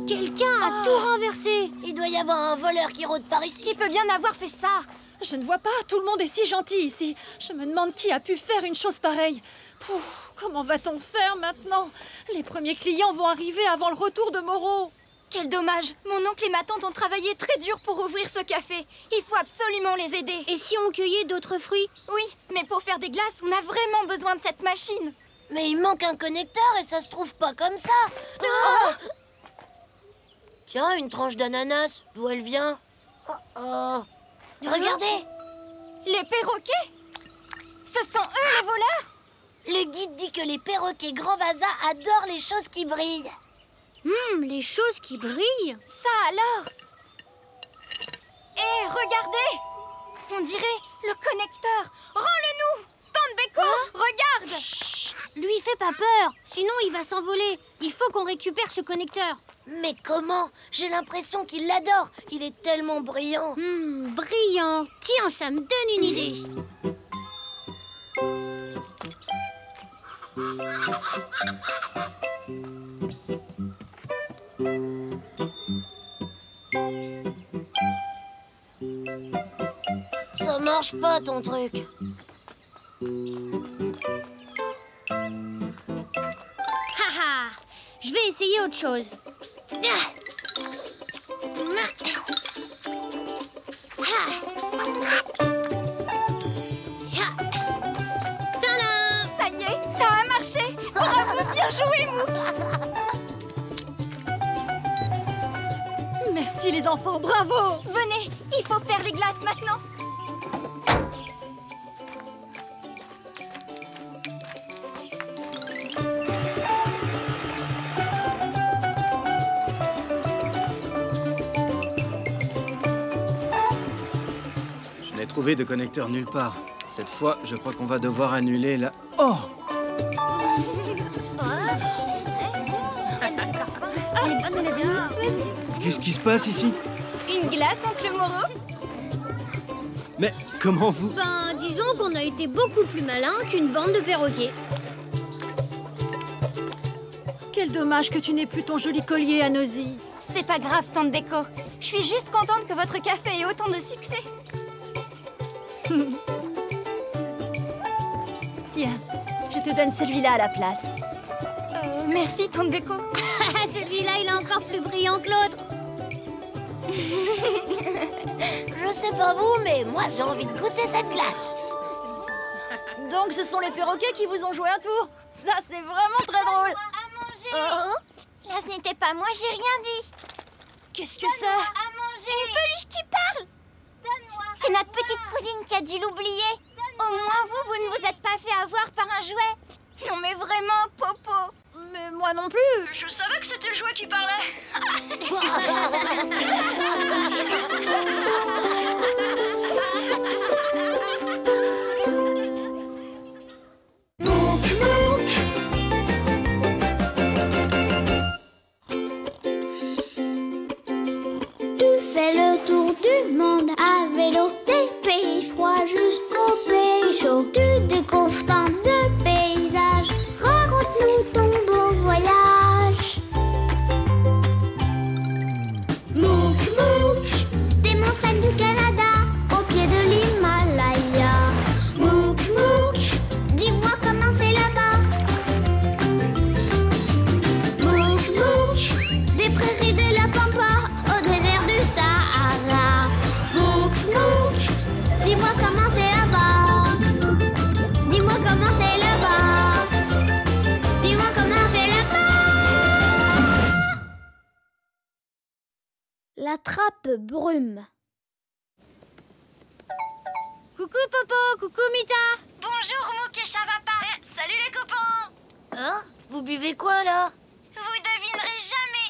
Quel Quelqu'un a tout renversé. Il doit y avoir un voleur qui rôde par ici. Qui peut bien avoir fait ça? Je ne vois pas, tout le monde est si gentil ici. Je me demande qui a pu faire une chose pareille. Pouf, comment va-t-on faire maintenant? Les premiers clients vont arriver avant le retour de Moreau. Quel dommage! Mon oncle et ma tante ont travaillé très dur pour ouvrir ce café. Il faut absolument les aider. Et si on cueillait d'autres fruits? Oui, mais pour faire des glaces, on a vraiment besoin de cette machine. Mais il manque un connecteur et ça se trouve pas comme ça. Oh. Tiens, une tranche d'ananas, d'où elle vient? Regardez! Les perroquets? Ce sont eux les voleurs? Le guide dit que les perroquets Grand Vasa adorent les choses qui brillent. Les choses qui brillent. Ça alors? Hé, regardez! On dirait le connecteur. Rends-le-nous! Tante Beko, regarde! Chut! Lui fait pas peur, sinon il va s'envoler. Il faut qu'on récupère ce connecteur. Mais comment? J'ai l'impression qu'il l'adore. Il est tellement brillant. Brillant. Tiens, ça me donne une idée. Ça marche pas ton truc. Haha, je vais essayer autre chose. Tadam! Ça y est, ça a marché! Bravo, bien joué, Mouk! Merci les enfants, bravo! Venez, il faut faire les glaces maintenant. Je n'ai trouvé de connecteur nulle part. Cette fois, je crois qu'on va devoir annuler la... Oh! Qu'est-ce qui se passe ici? Une glace, oncle Moreau? Mais comment vous... Ben, disons qu'on a été beaucoup plus malins qu'une bande de perroquets. Quel dommage que tu n'aies plus ton joli collier à Nosy. C'est pas grave, tante Beko. Je suis juste contente que votre café ait autant de succès. Tiens, je te donne celui-là à la place. Merci, tante Beko. Celui-là, il est encore plus brillant que l'autre. Je sais pas vous, mais moi j'ai envie de goûter cette glace. Donc ce sont les perroquets qui vous ont joué un tour? Ça, c'est vraiment très drôle. À manger. Là, ce n'était pas moi, j'ai rien dit. Qu'est-ce que c'est? À manger. Une peluche qui parle. Donne-moi. C'est notre petite cousine qui a dû l'oublier. Au moins vous ne vous êtes pas fait avoir par un jouet. Non mais vraiment, Popo. Mais moi non plus. Je savais que c'était le jouet qui parlait. Tu fais le tour du monde à vélo, des pays froids jusqu'aux pays chauds. Tu découvres tant de paysages, raconte-nous ton beau voyage. Mouk Mouk, des montagnes du Canada, au pied de l'Himalaya. Mouk Mouk, dis-moi comment c'est là-bas. Mouk Mouk, des prairies de la Pampa, au désert du Sahara. Mouk Mouk, dis-moi comment c'est là-bas. Dis-moi comment c'est là-bas. Dis-moi comment c'est là-bas. La trappe brume. Coucou Popo, coucou Mita. Bonjour, Mouk et Chavapa. Salut les copains. Hein? Vous buvez quoi là? Vous devinerez jamais.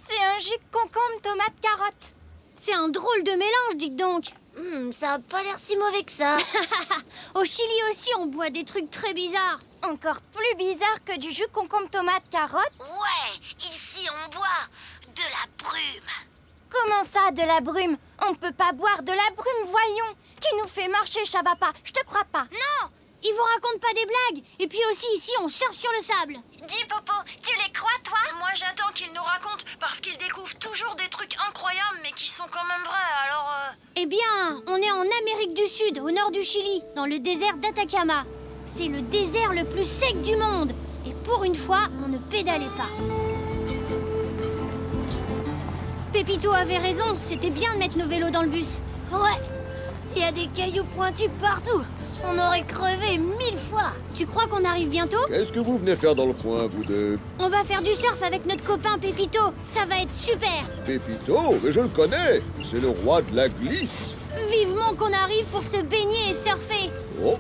C'est un jus de concombre, tomate, carotte. C'est un drôle de mélange, dites donc. Ça a pas l'air si mauvais que ça. Au Chili aussi, on boit des trucs très bizarres. Encore plus bizarre que du jus concombre, tomate, carotte. Ouais, ici on boit de la brume. Comment ça, de la brume? On peut pas boire de la brume, voyons. Tu nous fais marcher, Chavapa. Je te crois pas. Non, Ils vous racontent pas des blagues. Et puis aussi, ici, on surfe sur le sable. Dis, Popo, tu les crois, toi? Moi, j'attends qu'ils nous racontent, parce qu'ils découvrent toujours des trucs incroyables, mais qui sont quand même vrais, alors... Eh bien, on est en Amérique du Sud, au nord du Chili, dans le désert d'Atacama. C'est le désert le plus sec du monde. Et pour une fois, on ne pédalait pas. Pépito avait raison, c'était bien de mettre nos vélos dans le bus. Ouais, il y a des cailloux pointus partout. On aurait crevé 1000 fois. Tu crois qu'on arrive bientôt? Qu'est-ce que vous venez faire dans le coin, vous deux? On va faire du surf avec notre copain Pépito. Ça va être super. Pépito? Mais je le connais! C'est le roi de la glisse! Vivement qu'on arrive pour se baigner et surfer. Oh!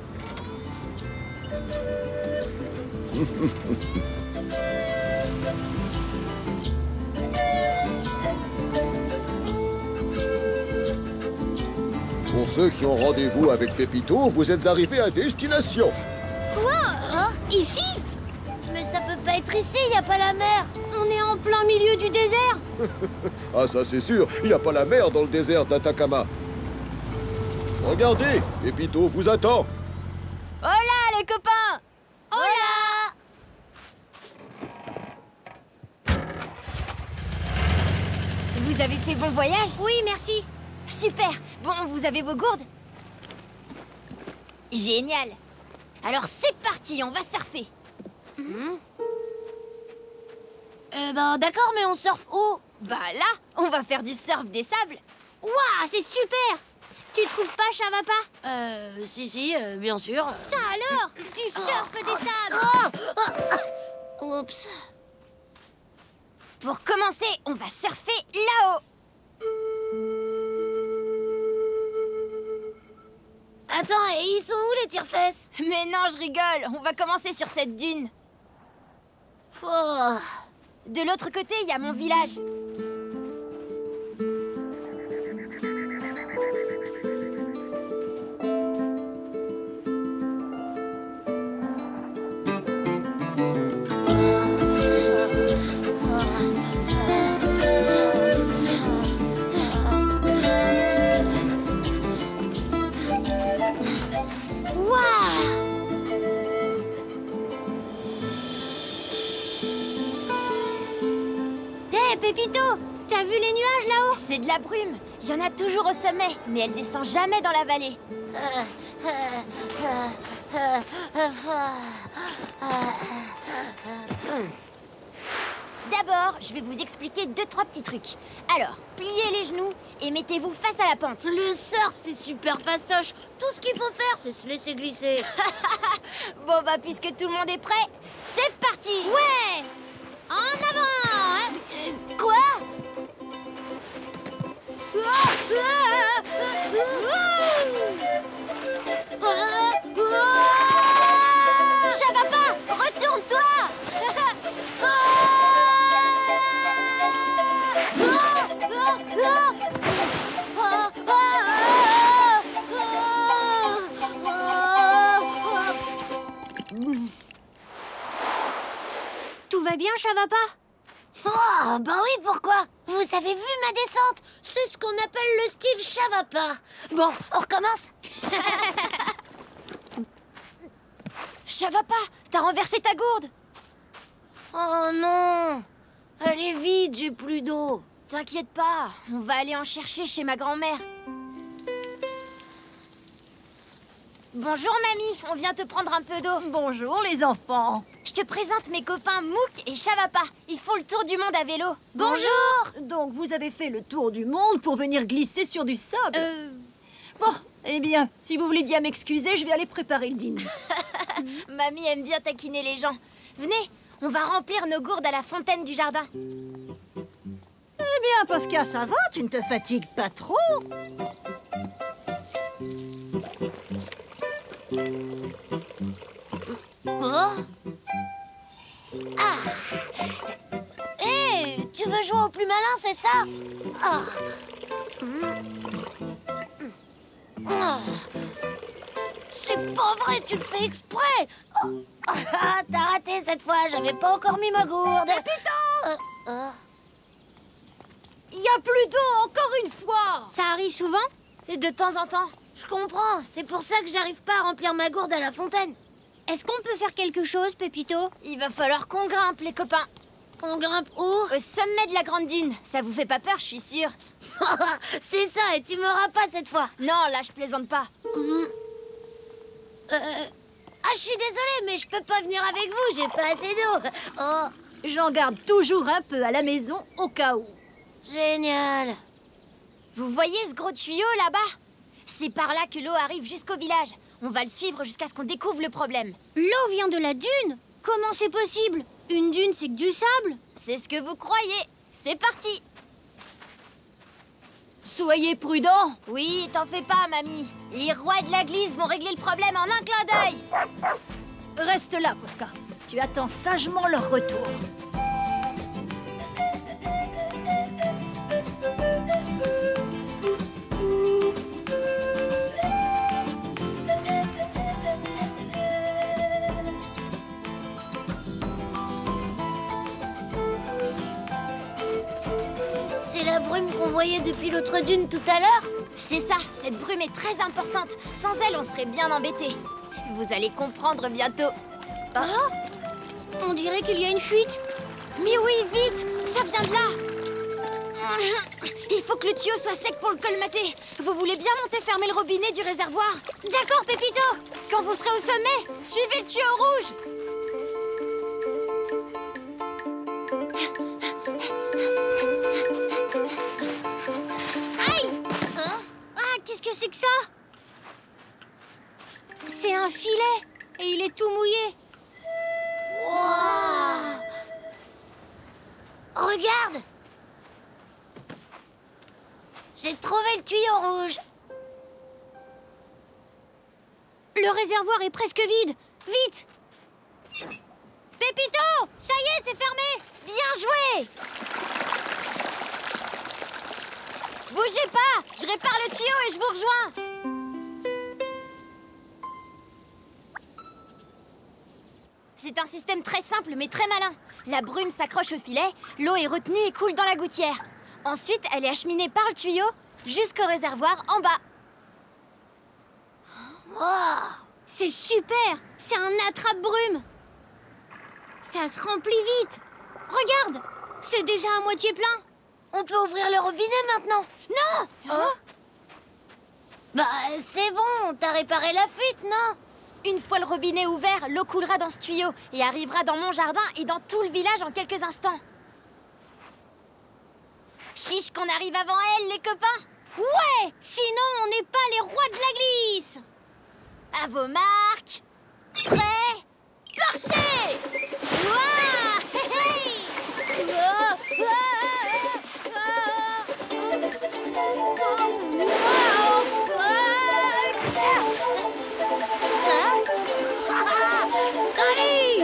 Pour ceux qui ont rendez-vous avec Pépito, vous êtes arrivés à destination. Quoi? Ici? Mais ça peut pas être ici, y a pas la mer. On est en plein milieu du désert. Ah ça c'est sûr, il n'y a pas la mer dans le désert d'Atacama. Regardez, Pépito vous attend. Hola, les copains! Hola! Vous avez fait bon voyage? Oui, merci. Super! Bon, vous avez vos gourdes? Génial! Alors c'est parti, on va surfer! Eh ben d'accord, mais on surfe où? Bah là, on va faire du surf des sables! Waouh, c'est super. Tu trouves pas, Chavapa? Si, bien sûr. Ça alors? Du surf des sables. Oups. Pour commencer, on va surfer là-haut! Attends, et ils sont où les tire-fesses? Mais non, je rigole, on va commencer sur cette dune. Oh. De l'autre côté, il y a mon village. Pépito, t'as vu les nuages là-haut? C'est de la brume. Il y en a toujours au sommet, mais elle descend jamais dans la vallée. D'abord, je vais vous expliquer 2-3 petits trucs. Alors, pliez les genoux et mettez-vous face à la pente. Le surf, c'est super fastoche. Tout ce qu'il faut faire, c'est se laisser glisser. Bon bah, puisque tout le monde est prêt, c'est parti! Ouais! En avant! Quoi? Chavapa, retourne-toi! Tout va bien, Chavapa? Oh, bah oui, pourquoi? Vous avez vu ma descente? C'est ce qu'on appelle le style Chavapa. Bon, on recommence? Chavapa, t'as renversé ta gourde! Oh non! Elle est vide, j'ai plus d'eau. T'inquiète pas, on va aller en chercher chez ma grand-mère. Bonjour mamie, on vient te prendre un peu d'eau. Bonjour les enfants. Je te présente mes copains Mouk et Chavapa. Ils font le tour du monde à vélo. Bonjour. Donc vous avez fait le tour du monde pour venir glisser sur du sable? Bon, eh bien, si vous voulez bien m'excuser, je vais aller préparer le dîner. Mamie aime bien taquiner les gens. Venez, on va remplir nos gourdes à la fontaine du jardin. Eh bien, Posca, ça va? Tu ne te fatigues pas trop? Oh. Ah. Hé, tu veux jouer au plus malin, c'est ça? Ah. Ah. C'est pas vrai, tu le fais exprès. Oh. Ah, t'as raté cette fois, j'avais pas encore mis ma gourde. Pépito! Il y a plus d'eau, encore une fois! Ça arrive souvent? Et de temps en temps, Je comprends, c'est pour ça que j'arrive pas à remplir ma gourde à la fontaine. Est-ce qu'on peut faire quelque chose, Pépito? Il va falloir qu'on grimpe, les copains. On grimpe où? Au sommet de la grande dune. Ça vous fait pas peur, je suis sûre. C'est ça, et tu m'auras pas cette fois. Non, là, je plaisante pas. Ah, je suis désolée, mais je peux pas venir avec vous, j'ai pas assez d'eau. Oh, J'en garde toujours un peu à la maison au cas où. génial. Vous voyez ce gros tuyau là-bas? C'est par là que l'eau arrive jusqu'au village. On va le suivre jusqu'à ce qu'on découvre le problème. L'eau vient de la dune? Comment c'est possible? Une dune, c'est que du sable? C'est ce que vous croyez. C'est parti. Soyez prudents. Oui, t'en fais pas, mamie. Les rois de la glisse vont régler le problème en un clin d'œil. Reste là, Posca. Tu attends sagement leur retour. C'est la brume qu'on voyait depuis l'autre dune tout à l'heure? C'est ça, cette brume est très importante. Sans elle, on serait bien embêtés. Vous allez comprendre bientôt. Oh, on dirait qu'il y a une fuite. Mais oui, vite! Ça vient de là! Il faut que le tuyau soit sec pour le colmater. Vous voulez bien monter fermer le robinet du réservoir? D'accord, Pépito. Quand vous serez au sommet, suivez le tuyau rouge! Aïe! Ah, qu'est-ce que c'est que ça? C'est un filet et il est tout mouillé. Wow. Regarde! J'ai trouvé le tuyau rouge. Le réservoir est presque vide. Vite! Pépito! Ça y est, c'est fermé! Bien joué! Bougez pas! Je répare le tuyau et je vous rejoins! C'est un système très simple mais très malin. La brume s'accroche au filet, l'eau est retenue et coule dans la gouttière. Ensuite, elle est acheminée par le tuyau jusqu'au réservoir en bas. Wow! C'est super! C'est un attrape-brume! Ça se remplit vite! Regarde! C'est déjà à moitié plein! On peut ouvrir le robinet maintenant? Non! Oh. Bah, c'est bon, t'as réparé la fuite, non? Une fois le robinet ouvert, l'eau coulera dans ce tuyau et arrivera dans mon jardin et dans tout le village en quelques instants. Chiche qu'on arrive avant elle, les copains! Ouais! Sinon, on n'est pas les rois de la glisse! À vos marques! Prêts? Partez! Ouah! Hey, hey! Ouah! Salut!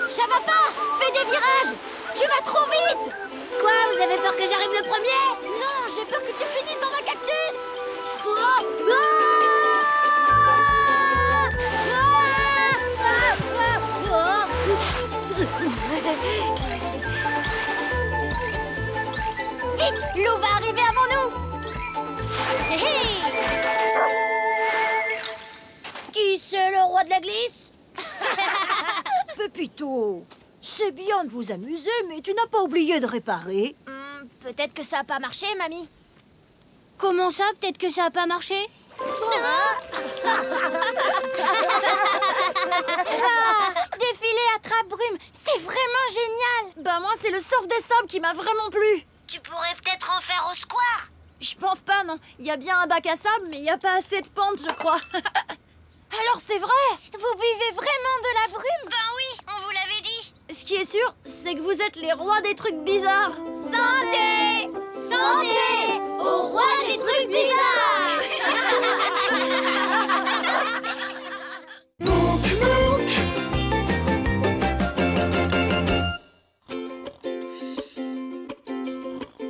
Ça va pas! Fais des virages! Tu vas trop vite! Quoi? Vous avez peur que j'arrive le premier? Non, j'ai peur que tu finisses dans un cactus! Vite! L'eau va arriver avant nous! Hé hé! Qui c'est le roi de la glisse? Pépito, c'est bien de vous amuser, mais tu n'as pas oublié de réparer. Peut-être que ça a pas marché, mamie. Comment ça, peut-être que ça a pas marché? Défilé attrape-brume, c'est vraiment génial! Bah moi, c'est le surf des sables qui m'a vraiment plu. Tu pourrais peut-être en faire au square. Je pense pas, non. Il y a bien un bac à sable, mais il n'y a pas assez de pente, je crois. Alors c'est vrai? Vous buvez vraiment de la brume? Ben oui, on vous l'avait dit. Ce qui est sûr, c'est que vous êtes les rois des trucs bizarres. Santé! Santé! Au roi des trucs bizarres!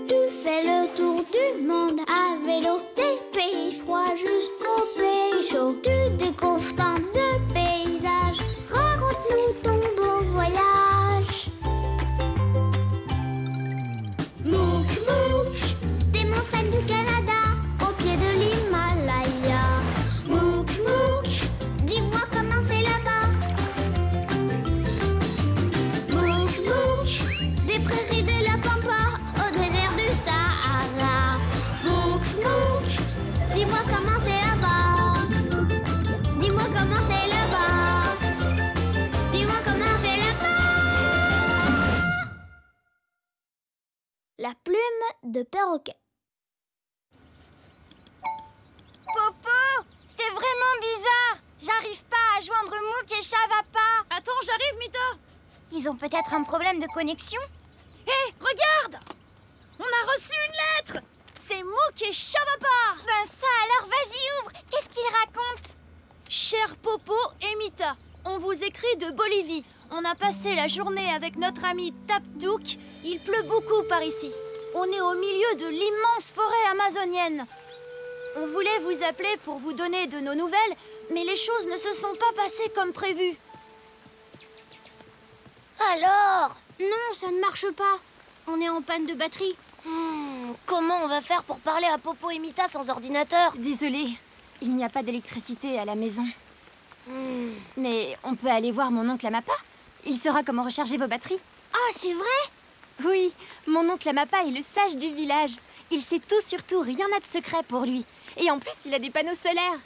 Tu fais le tour du monde à vélo, des pays froids jusqu'aux pays chauds. Tu découvres tant de paysages, raconte-nous ton beau voyage. Mouk, mouk, des montagnes du Canada, au pied de l'Himalaya. La plume de perroquet. Popo, c'est vraiment bizarre. J'arrive pas à joindre Mouk et Chavapa. Attends, j'arrive, Mita. Ils ont peut-être un problème de connexion. Hé, regarde! On a reçu une lettre! C'est Mouk et Chavapa! Ben ça alors, vas-y ouvre. Qu'est-ce qu'ils racontent? Cher Popo et Mita, on vous écrit de Bolivie. On a passé la journée avec notre ami Taptouk. Il pleut beaucoup par ici. On est au milieu de l'immense forêt amazonienne. On voulait vous appeler pour vous donner de nos nouvelles, mais les choses ne se sont pas passées comme prévu. Alors? Non, ça ne marche pas. On est en panne de batterie. Comment on va faire pour parler à Popo et Mita sans ordinateur? Désolée, il n'y a pas d'électricité à la maison. Mais on peut aller voir mon oncle Amapa. Il saura comment recharger vos batteries. Ah, c'est vrai? Oui, mon oncle Amapa est le sage du village. Il sait tout sur tout, rien n'a de secret pour lui. Et en plus, il a des panneaux solaires.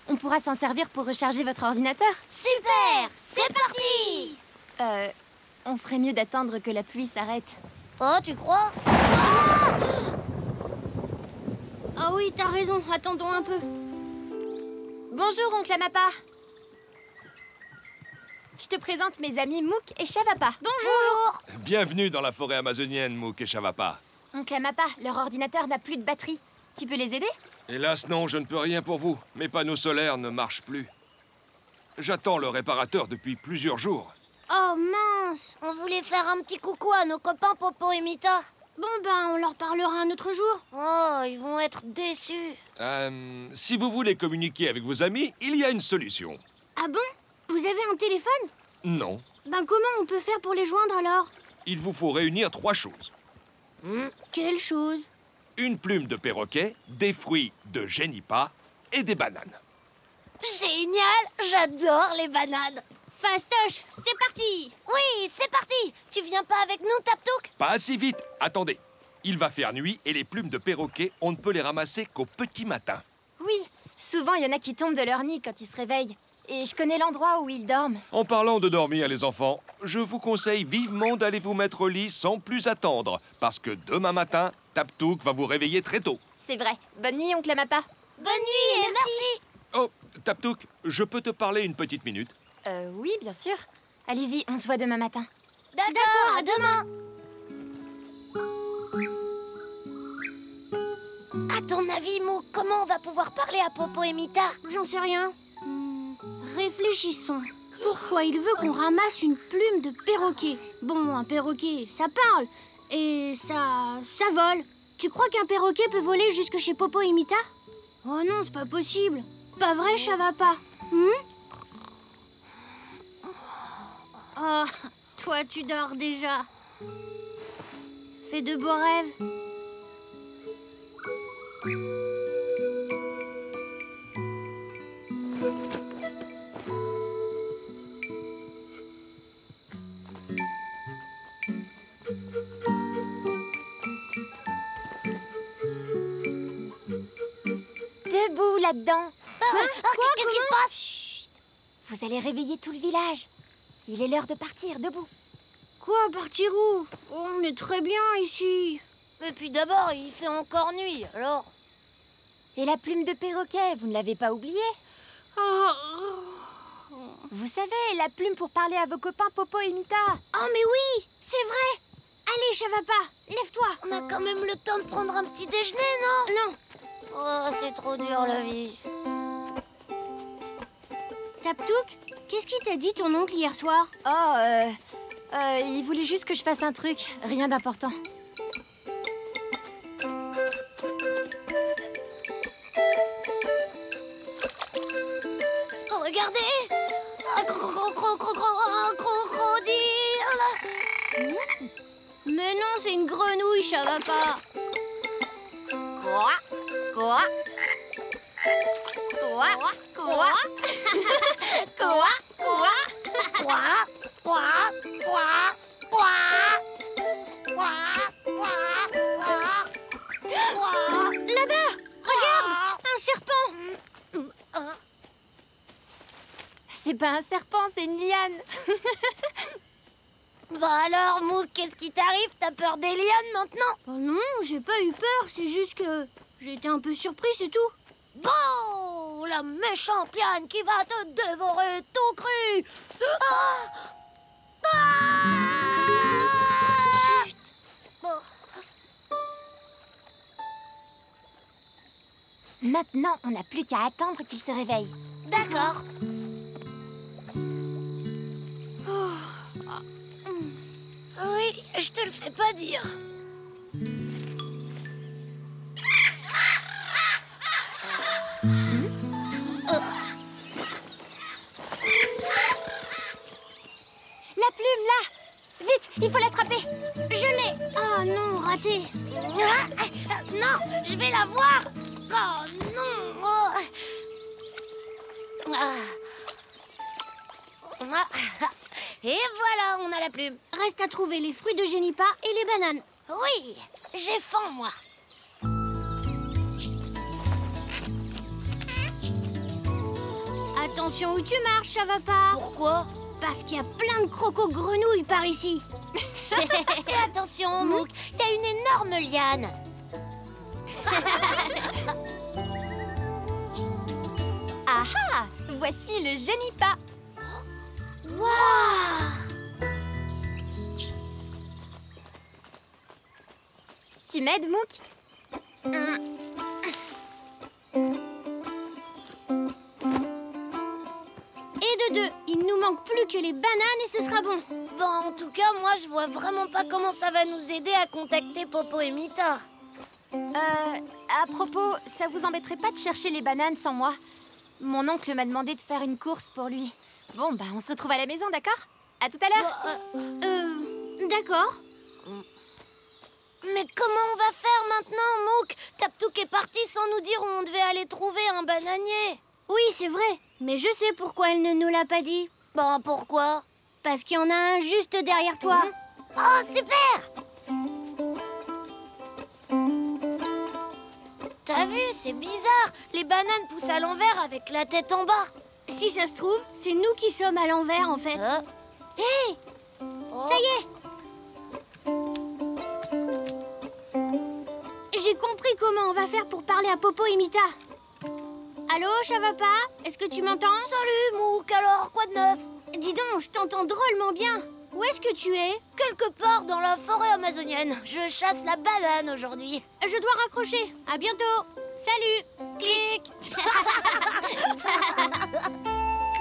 On pourra s'en servir pour recharger votre ordinateur. Super! C'est parti! On ferait mieux d'attendre que la pluie s'arrête. Oh, tu crois? Ah oui, t'as raison, attendons un peu. Bonjour, oncle Amapa. Je te présente mes amis Mouk et Chavapa. Bonjour! Bienvenue dans la forêt amazonienne, Mouk et Chavapa. Oncle Amapa, leur ordinateur n'a plus de batterie. Tu peux les aider? Hélas, non, je ne peux rien pour vous. Mes panneaux solaires ne marchent plus. J'attends le réparateur depuis plusieurs jours. Oh mince! On voulait faire un petit coucou à nos copains Popo et Mita. Bon ben, on leur parlera un autre jour. Oh, ils vont être déçus. Si vous voulez communiquer avec vos amis, il y a une solution. Ah bon? Vous avez un téléphone? Non. Ben comment on peut faire pour les joindre alors? Il vous faut réunir 3 choses. Quelle chose? Une plume de perroquet, des fruits de génipa et des bananes. Génial! J'adore les bananes. Fastoche, c'est parti! Oui, c'est parti! Tu viens pas avec nous, Taptouk? Pas si vite. Attendez. Il va faire nuit et les plumes de perroquet, on ne peut les ramasser qu'au petit matin. Oui, souvent il y en a qui tombent de leur nid quand ils se réveillent. Et je connais l'endroit où ils dorment. En parlant de dormir, les enfants, je vous conseille vivement d'aller vous mettre au lit sans plus attendre, parce que demain matin, Taptouk va vous réveiller très tôt. C'est vrai. Bonne nuit, oncle Amapa. Bonne nuit et merci! Oh, Taptouk, je peux te parler une petite minute? Oui, bien sûr. Allez-y, on se voit demain matin. D'accord, à demain! À ton avis, Mouk, comment on va pouvoir parler à Popo et Mita? J'en sais rien. Réfléchissons. Pourquoi il veut qu'on ramasse une plume de perroquet? Bon, un perroquet, ça parle. Et ça vole. Tu crois qu'un perroquet peut voler jusque chez Popo et Mita? Oh non, c'est pas possible. Pas vrai, Chavapa? Oh, toi, tu dors déjà. Fais de beaux rêves. Debout là-dedans. Qu'est-ce qui se passe? Chut. Vous allez réveiller tout le village. Il est l'heure de partir, debout. Quoi, partir où? Oh, on est très bien ici. Et puis d'abord, il fait encore nuit, alors... Et la plume de perroquet, vous ne l'avez pas oubliée? Vous savez, la plume pour parler à vos copains Popo et Mita. Oh, mais oui, c'est vrai. Allez, Chavapa, lève-toi. On a quand même le temps de prendre un petit déjeuner, non? Non. Oh, c'est trop dur, la vie. Taptouk, qu'est-ce qu'il t'a dit ton oncle hier soir? Il voulait juste que je fasse un truc, rien d'important. Oh, regardez! Un crocodile! Mais non, c'est une grenouille, Chavapa. Quoi? Quoi? Quoi? Quoi? Quoi? Quoi? Quoi? Quoi? Quoi? Quoi? Quoi? Quoi? Là-bas, regarde, un serpent. C'est pas un serpent, c'est une liane. Bah alors, Mouk, qu'est-ce qui t'arrive? T'as peur des lianes maintenant? Oh non, j'ai pas eu peur, c'est juste que j'ai été un peu surpris, c'est tout. Bon, la méchante liane qui va te dévorer tout cru. Ah! Ah! Chut. Bon. Maintenant, on n'a plus qu'à attendre qu'il se réveille. D'accord. Oui, je te le fais pas dire. La plume, là! Vite, il faut l'attraper! Je l'ai. Ah non, raté. Non, je vais la voir. Oh non. Oh. Et voilà, on a la plume. Reste à trouver les fruits de Génipa et les bananes. Oui, j'ai faim, moi. Attention où tu marches, ça va pas. Pourquoi? Parce qu'il y a plein de crocos-grenouilles par ici. Fais attention, Mouk, t'as une énorme liane. Ah ah! Voici le Génipa. Waouh! Tu m'aides, Mouk? Et de deux, il nous manque plus que les bananes et ce sera bon. Bon, en tout cas, moi, je vois vraiment pas comment ça va nous aider à contacter Popo et Mita. À propos, ça vous embêterait pas de chercher les bananes sans moi? Mon oncle m'a demandé de faire une course pour lui. Bon, bah, on se retrouve à la maison, d'accord? À tout à l'heure. D'accord. Mais comment on va faire maintenant, Mouk? Taptouk est parti sans nous dire où on devait aller trouver un bananier. Oui, c'est vrai. Mais je sais pourquoi elle ne nous l'a pas dit. Ben, pourquoi? Parce qu'il y en a un juste derrière toi. Oh, super! T'as vu, c'est bizarre. Les bananes poussent à l'envers avec la tête en bas. Si ça se trouve, c'est nous qui sommes à l'envers, en fait. Hé! Ça y est! J'ai compris comment on va faire pour parler à Popo et Mita. Allô, Chavapa? Est-ce que tu m'entends? Salut, Mouk, alors, quoi de neuf? Dis donc, je t'entends drôlement bien. Où est-ce que tu es? Quelque part dans la forêt amazonienne. Je chasse la banane aujourd'hui. Je dois raccrocher. À bientôt. Salut. Clic.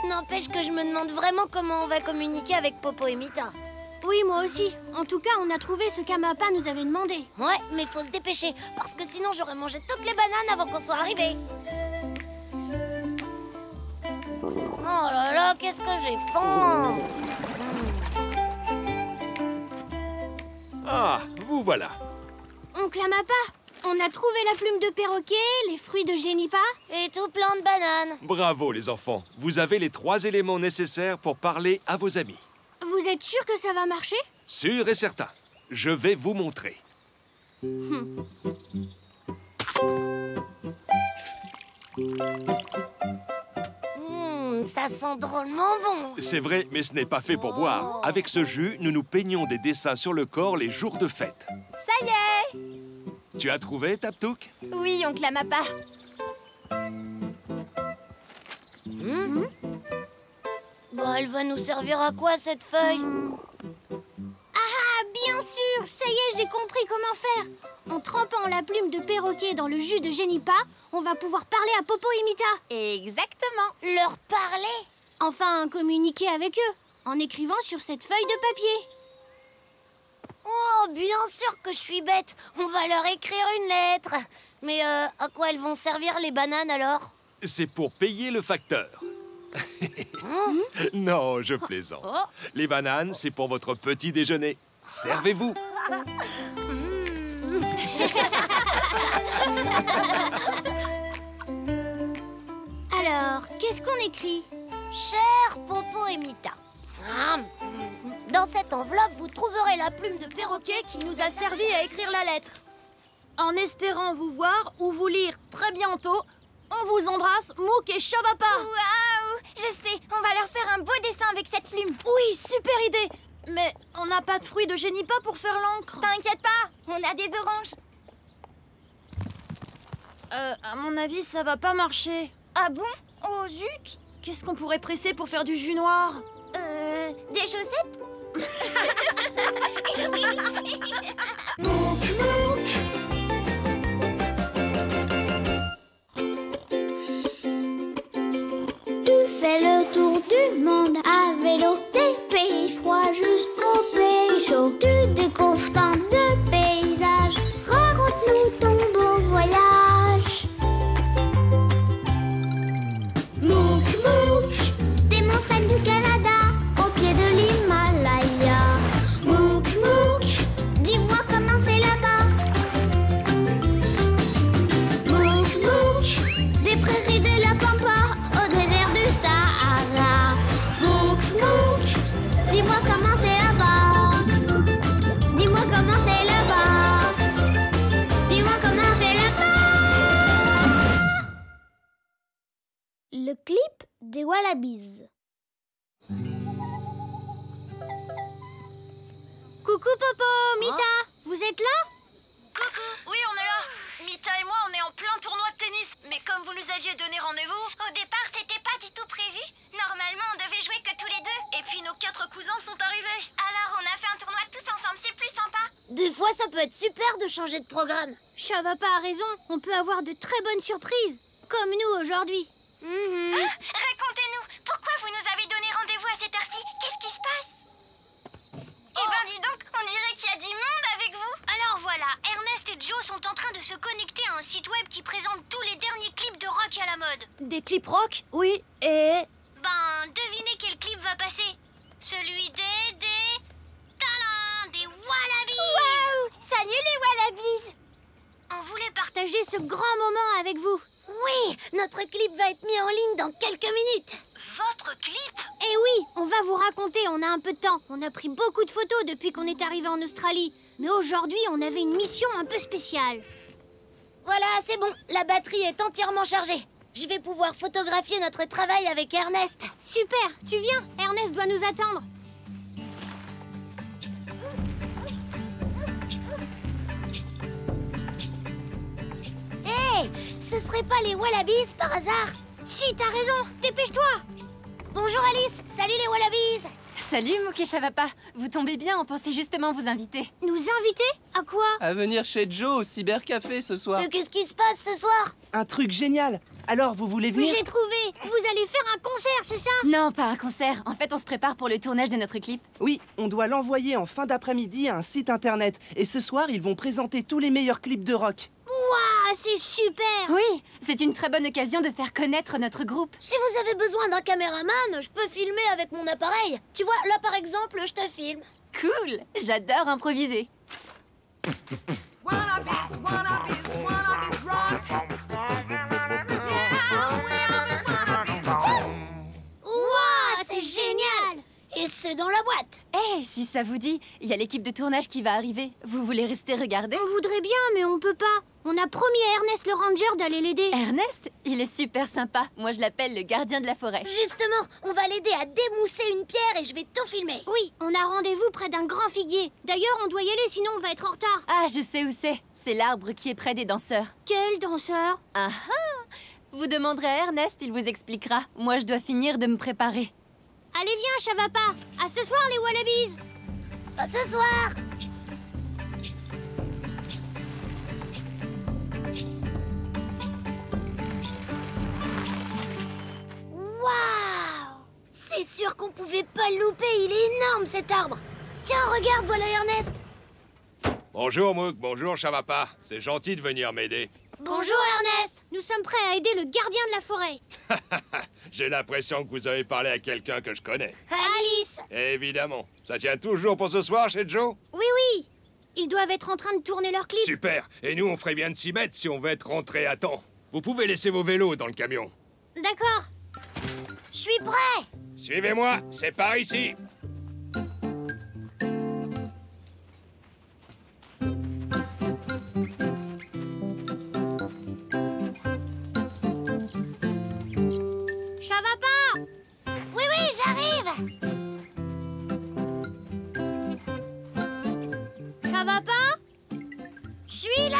N'empêche que je me demande vraiment comment on va communiquer avec Popo et Mita. Oui, moi aussi. En tout cas, on a trouvé ce qu'Amapa nous avait demandé. Ouais, mais faut se dépêcher, parce que sinon j'aurais mangé toutes les bananes avant qu'on soit arrivés. Oh là là, qu'est-ce que j'ai faim! Ah, vous voilà. Oncle Amapa, on a trouvé la plume de perroquet, les fruits de Génipa. Et tout plein de bananes. Bravo, les enfants. Vous avez les 3 éléments nécessaires pour parler à vos amis. Vous êtes sûr que ça va marcher? Sûr et certain. Je vais vous montrer. Ça sent drôlement bon. C'est vrai, mais ce n'est pas fait pour boire. Avec ce jus, nous nous peignons des dessins sur le corps les jours de fête. Ça y est! Tu as trouvé, Taptouk? Oui, oncle Amapa. Bon, elle va nous servir à quoi, cette feuille? Ah, bien sûr! Ça y est, j'ai compris comment faire. En trempant la plume de perroquet dans le jus de Génipa, on va pouvoir parler à Popo et Mita. Exactement. Leur parler? Enfin, communiquer avec eux, en écrivant sur cette feuille de papier. Oh, bien sûr que je suis bête. On va leur écrire une lettre. Mais à quoi elles vont servir les bananes alors? C'est pour payer le facteur. Non, je plaisante. Les bananes, c'est pour votre petit déjeuner. Servez-vous. Alors, qu'est-ce qu'on écrit? Cher Popo et Mita, dans cette enveloppe, vous trouverez la plume de perroquet qui nous a servi à écrire la lettre. En espérant vous voir ou vous lire très bientôt, on vous embrasse, Mouk et Chavapa. Waouh! Je sais, on va leur faire un beau dessin avec cette plume. Oui, super idée. Mais on n'a pas de fruits de génipa pour faire l'encre. T'inquiète pas, on a des oranges. À mon avis, ça va pas marcher. Ah bon? Oh zut! Qu'est-ce qu'on pourrait presser pour faire du jus noir? Des chaussettes? Tu fais le tour du monde à vélo, des pays froids jusqu'aux pays chauds. Tu découvres tant de paysages, raconte-nous ton beau voyage. Mouk Mouk, des montagnes du Canada, au pied de l'Himalaya. Mouk Mouk, dis-moi comment c'est là-bas. Mouk Mouk, des prairies de la Pampa, au désert du Sahara. Mouk Mouk, dis-moi comment c'est là-bas. Dis-moi comment c'est là-bas. Dis-moi comment c'est là-bas. Le clip des Wallabies. Coucou Popo, Mita, vous êtes là? Coucou, oui, on est là. Mita et moi, on est en plein tournoi de tennis. Mais comme vous nous aviez donné rendez-vous... Au départ, c'était pas du tout prévu. Normalement, on devait jouer que tous les deux. Et puis nos 4 cousins sont arrivés. Alors, on a fait un tournoi tous ensemble, c'est plus sympa. Des fois, ça peut être super de changer de programme. Chavapa a raison, on peut avoir de très bonnes surprises. Comme nous aujourd'hui. Racontez-nous, pourquoi vous nous avez donné rendez-vous à cette heure-ci? Qu'est-ce qui se passe? Eh ben dis donc, on dirait qu'il y a du monde avec vous. Alors voilà, Ernest et Joe sont en train de se connecter à un site web qui présente tous les derniers clips de rock à la mode. Des clips rock? Oui, et... Ben, devinez quel clip va passer. Celui Tadam, des Wallabies. Wow! Salut les Wallabies! On voulait partager ce grand moment avec vous. Oui, notre clip va être mis en ligne dans quelques minutes. Votre clip? Eh oui, on va vous raconter, on a un peu de temps. On a pris beaucoup de photos depuis qu'on est arrivé en Australie. Mais aujourd'hui, on avait une mission un peu spéciale. Voilà, c'est bon, la batterie est entièrement chargée. Je vais pouvoir photographier notre travail avec Ernest. Super, tu viens, Ernest doit nous attendre. Hé, ce serait pas les Wallabies par hasard? Si, t'as raison, dépêche-toi. Bonjour Alice, salut les Wallabies. Salut Mouk et Chavapa, vous tombez bien, on pensait justement vous inviter. Nous inviter? À quoi? À venir chez Joe au cybercafé ce soir. Mais qu'est-ce qui se passe ce soir? Un truc génial. Alors, vous voulez venir? J'ai trouvé. Vous allez faire un concert, c'est ça? Non, pas un concert, en fait on se prépare pour le tournage de notre clip. Oui, on doit l'envoyer en fin d'après-midi à un site internet. Et ce soir, ils vont présenter tous les meilleurs clips de rock. Waouh, c'est super. Oui, c'est une très bonne occasion de faire connaître notre groupe. Si vous avez besoin d'un caméraman, je peux filmer avec mon appareil. Tu vois, là par exemple, je te filme. Cool, j'adore improviser. Waouh, c'est génial. Et c'est dans la boîte. Eh, si ça vous dit, il y a l'équipe de tournage qui va arriver. Vous voulez rester regarder? On voudrait bien, mais on peut pas. On a promis à Ernest le ranger d'aller l'aider. Ernest, il est super sympa. Moi, je l'appelle le gardien de la forêt. Justement, on va l'aider à démousser une pierre et je vais tout filmer. Oui, on a rendez-vous près d'un grand figuier. D'ailleurs, on doit y aller, sinon on va être en retard. Ah, je sais où c'est. C'est l'arbre qui est près des danseurs. Quel danseur? Ah ah! Vous demanderez à Ernest, il vous expliquera. Moi, je dois finir de me préparer. Allez, viens, Chavapa. À ce soir, les Wallabies. À ce soir. Waouh! C'est sûr qu'on pouvait pas le louper, il est énorme cet arbre. Tiens, regarde, voilà Ernest. Bonjour Mouk, bonjour Chavapa. C'est gentil de venir m'aider. Bonjour Ernest. Nous sommes prêts à aider le gardien de la forêt. J'ai l'impression que vous avez parlé à quelqu'un que je connais. Alice. Évidemment. Ça tient toujours pour ce soir chez Joe? Oui, oui. Ils doivent être en train de tourner leur clip. Super. Et nous, on ferait bien de s'y mettre si on veut être rentré à temps. Vous pouvez laisser vos vélos dans le camion. D'accord. Je suis prêt. Suivez-moi, c'est par ici. Chavapa. Oui, oui, j'arrive. Je suis là!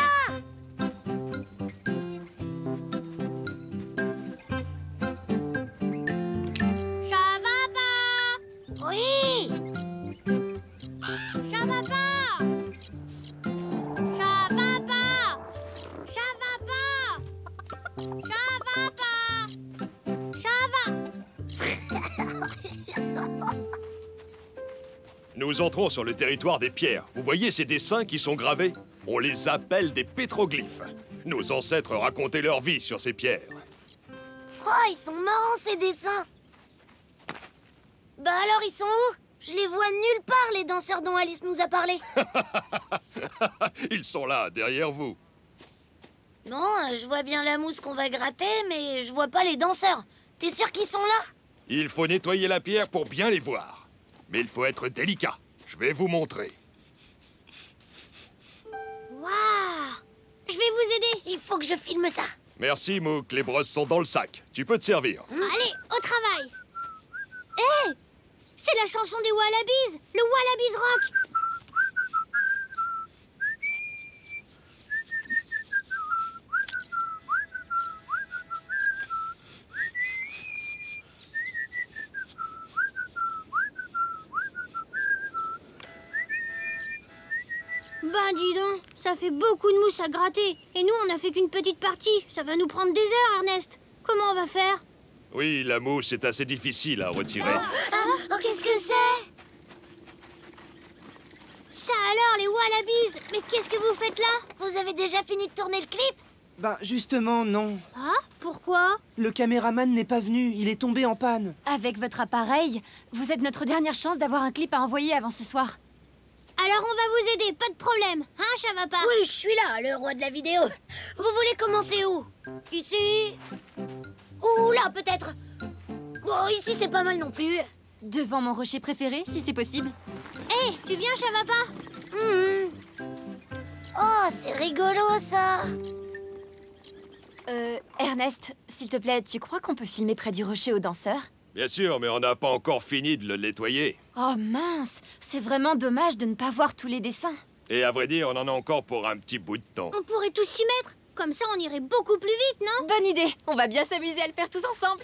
Chavapa! Oui! Chavapa! Chavapa! Chavapa! Chavapa! Chava! Nous entrons sur le territoire des pierres. Vous voyez ces dessins qui sont gravés? On les appelle des pétroglyphes. Nos ancêtres racontaient leur vie sur ces pierres. Oh, ils sont marrants ces dessins! Bah alors, ils sont où? Je les vois nulle part, les danseurs dont Alice nous a parlé. Ils sont là, derrière vous. Non, je vois bien la mousse qu'on va gratter, mais je vois pas les danseurs. T'es sûr qu'ils sont là? Il faut nettoyer la pierre pour bien les voir. Mais il faut être délicat. Je vais vous montrer. Waouh! Je vais vous aider. Il faut que je filme ça. Merci, Mouk. Les brosses sont dans le sac. Tu peux te servir. Allez, au travail. Hé! C'est la chanson des Wallabies, le Wallabies Rock. Ben dis donc, ça fait beaucoup de mousse à gratter. Et nous, on a fait qu'une petite partie. Ça va nous prendre des heures, Ernest. Comment on va faire? Oui, la mousse est assez difficile à retirer. Oh, qu'est-ce que c'est? Ça alors, les Wallabies? Mais qu'est-ce que vous faites là? Vous avez déjà fini de tourner le clip? Ben, justement, non. Ah? Pourquoi? Le caméraman n'est pas venu, il est tombé en panne. Avec votre appareil, vous êtes notre dernière chance d'avoir un clip à envoyer avant ce soir. Alors on va vous aider, pas de problème. Hein, Chavapa? Oui, je suis là, le roi de la vidéo. Vous voulez commencer où? Ici? Ou là, peut-être? Bon, ici, c'est pas mal non plus. Devant mon rocher préféré, si c'est possible. Hé, tu viens, Chavapa? Oh, c'est rigolo, ça. Ernest, s'il te plaît, tu crois qu'on peut filmer près du rocher aux danseurs? Bien sûr, mais on n'a pas encore fini de le nettoyer. Oh mince, c'est vraiment dommage de ne pas voir tous les dessins. Et à vrai dire, on en a encore pour un petit bout de temps. On pourrait tous s'y mettre. Comme ça, on irait beaucoup plus vite, non? Bonne idée, on va bien s'amuser à le faire tous ensemble.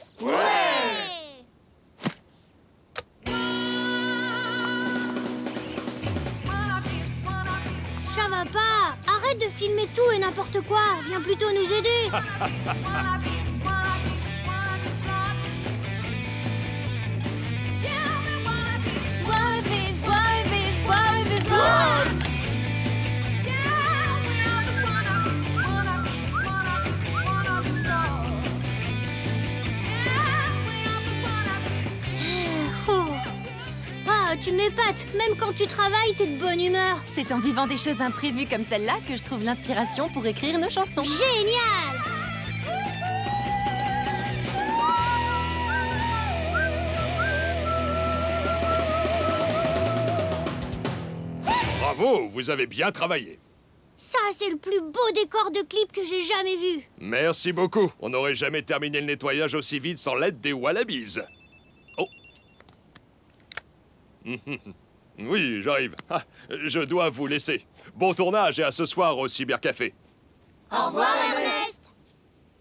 Chavapa, arrête de filmer tout et n'importe quoi. Viens plutôt nous aider. Ah, tu m'épates. Même quand tu travailles, t'es de bonne humeur. C'est en vivant des choses imprévues comme celle-là que je trouve l'inspiration pour écrire nos chansons. Génial! Bravo, vous avez bien travaillé. Ça, c'est le plus beau décor de clip que j'ai jamais vu. Merci beaucoup. On n'aurait jamais terminé le nettoyage aussi vite sans l'aide des Wallabies. Oh. Oui, j'arrive. Ah, je dois vous laisser. Bon tournage et à ce soir au Cybercafé. Au revoir, Ernest.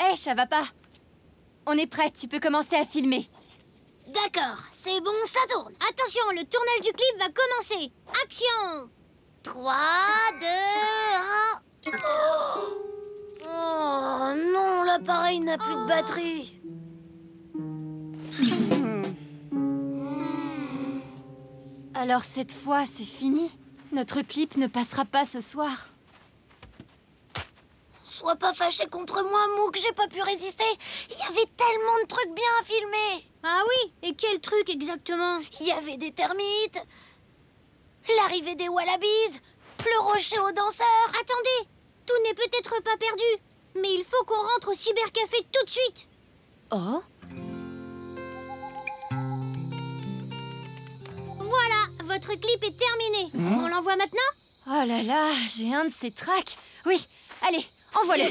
Hé, Chavapa, on est prêt, tu peux commencer à filmer. D'accord, c'est bon, ça tourne. Attention, le tournage du clip va commencer. Action! 3, 2, 1... Oh non, l'appareil n'a plus de batterie. Alors cette fois, c'est fini. Notre clip ne passera pas ce soir. Sois pas fâché contre moi, Mouk, j'ai pas pu résister. Il y avait tellement de trucs bien à filmer. Ah oui? Et quel truc exactement? Il y avait des termites, l'arrivée des Wallabies, le rocher aux danseurs. Attendez, tout n'est peut-être pas perdu, mais il faut qu'on rentre au cybercafé tout de suite. Oh? Voilà, votre clip est terminé. On l'envoie maintenant? Oh là là, j'ai un de ces tracks. Oui, allez, envoie-le.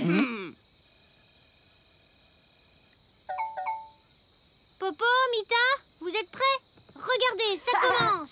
Popo, Mita, vous êtes prêts? Regardez, ça commence.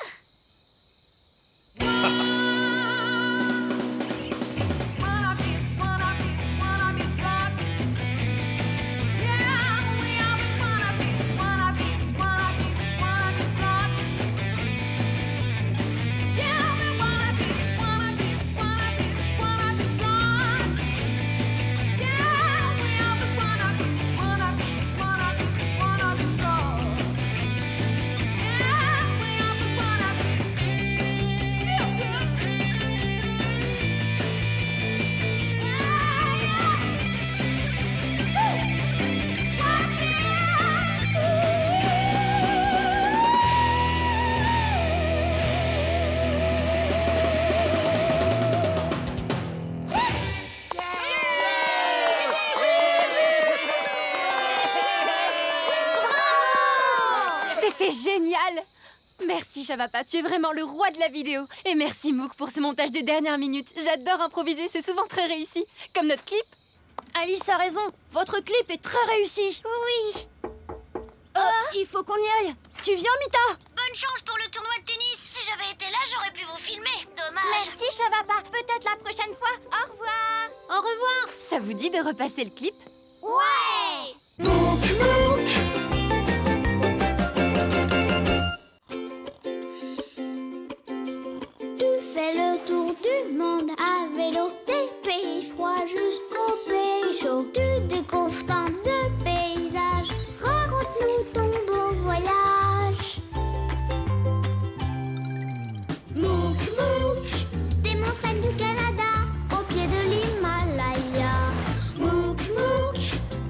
C'est génial! Merci Shabapa, tu es vraiment le roi de la vidéo. Et merci Mouk pour ce montage de dernière minute. J'adore improviser, c'est souvent très réussi. Comme notre clip. Alice a raison, votre clip est très réussi. Oui. Il faut qu'on y aille. Tu viens, Mita? Bonne chance pour le tournoi de tennis. Si j'avais été là, j'aurais pu vous filmer. Dommage. Merci Shabapa, peut-être la prochaine fois. Au revoir. Au revoir. Ça vous dit de repasser le clip? Ouais. Tu fais le tour du monde à vélo, des pays froids jusqu'aux pays chauds. Tu découvres tant de paysages, raconte-nous ton beau voyage. Mouk Mouk, des montagnes du Canada, au pied de l'Himalaya. Mouk Mouk,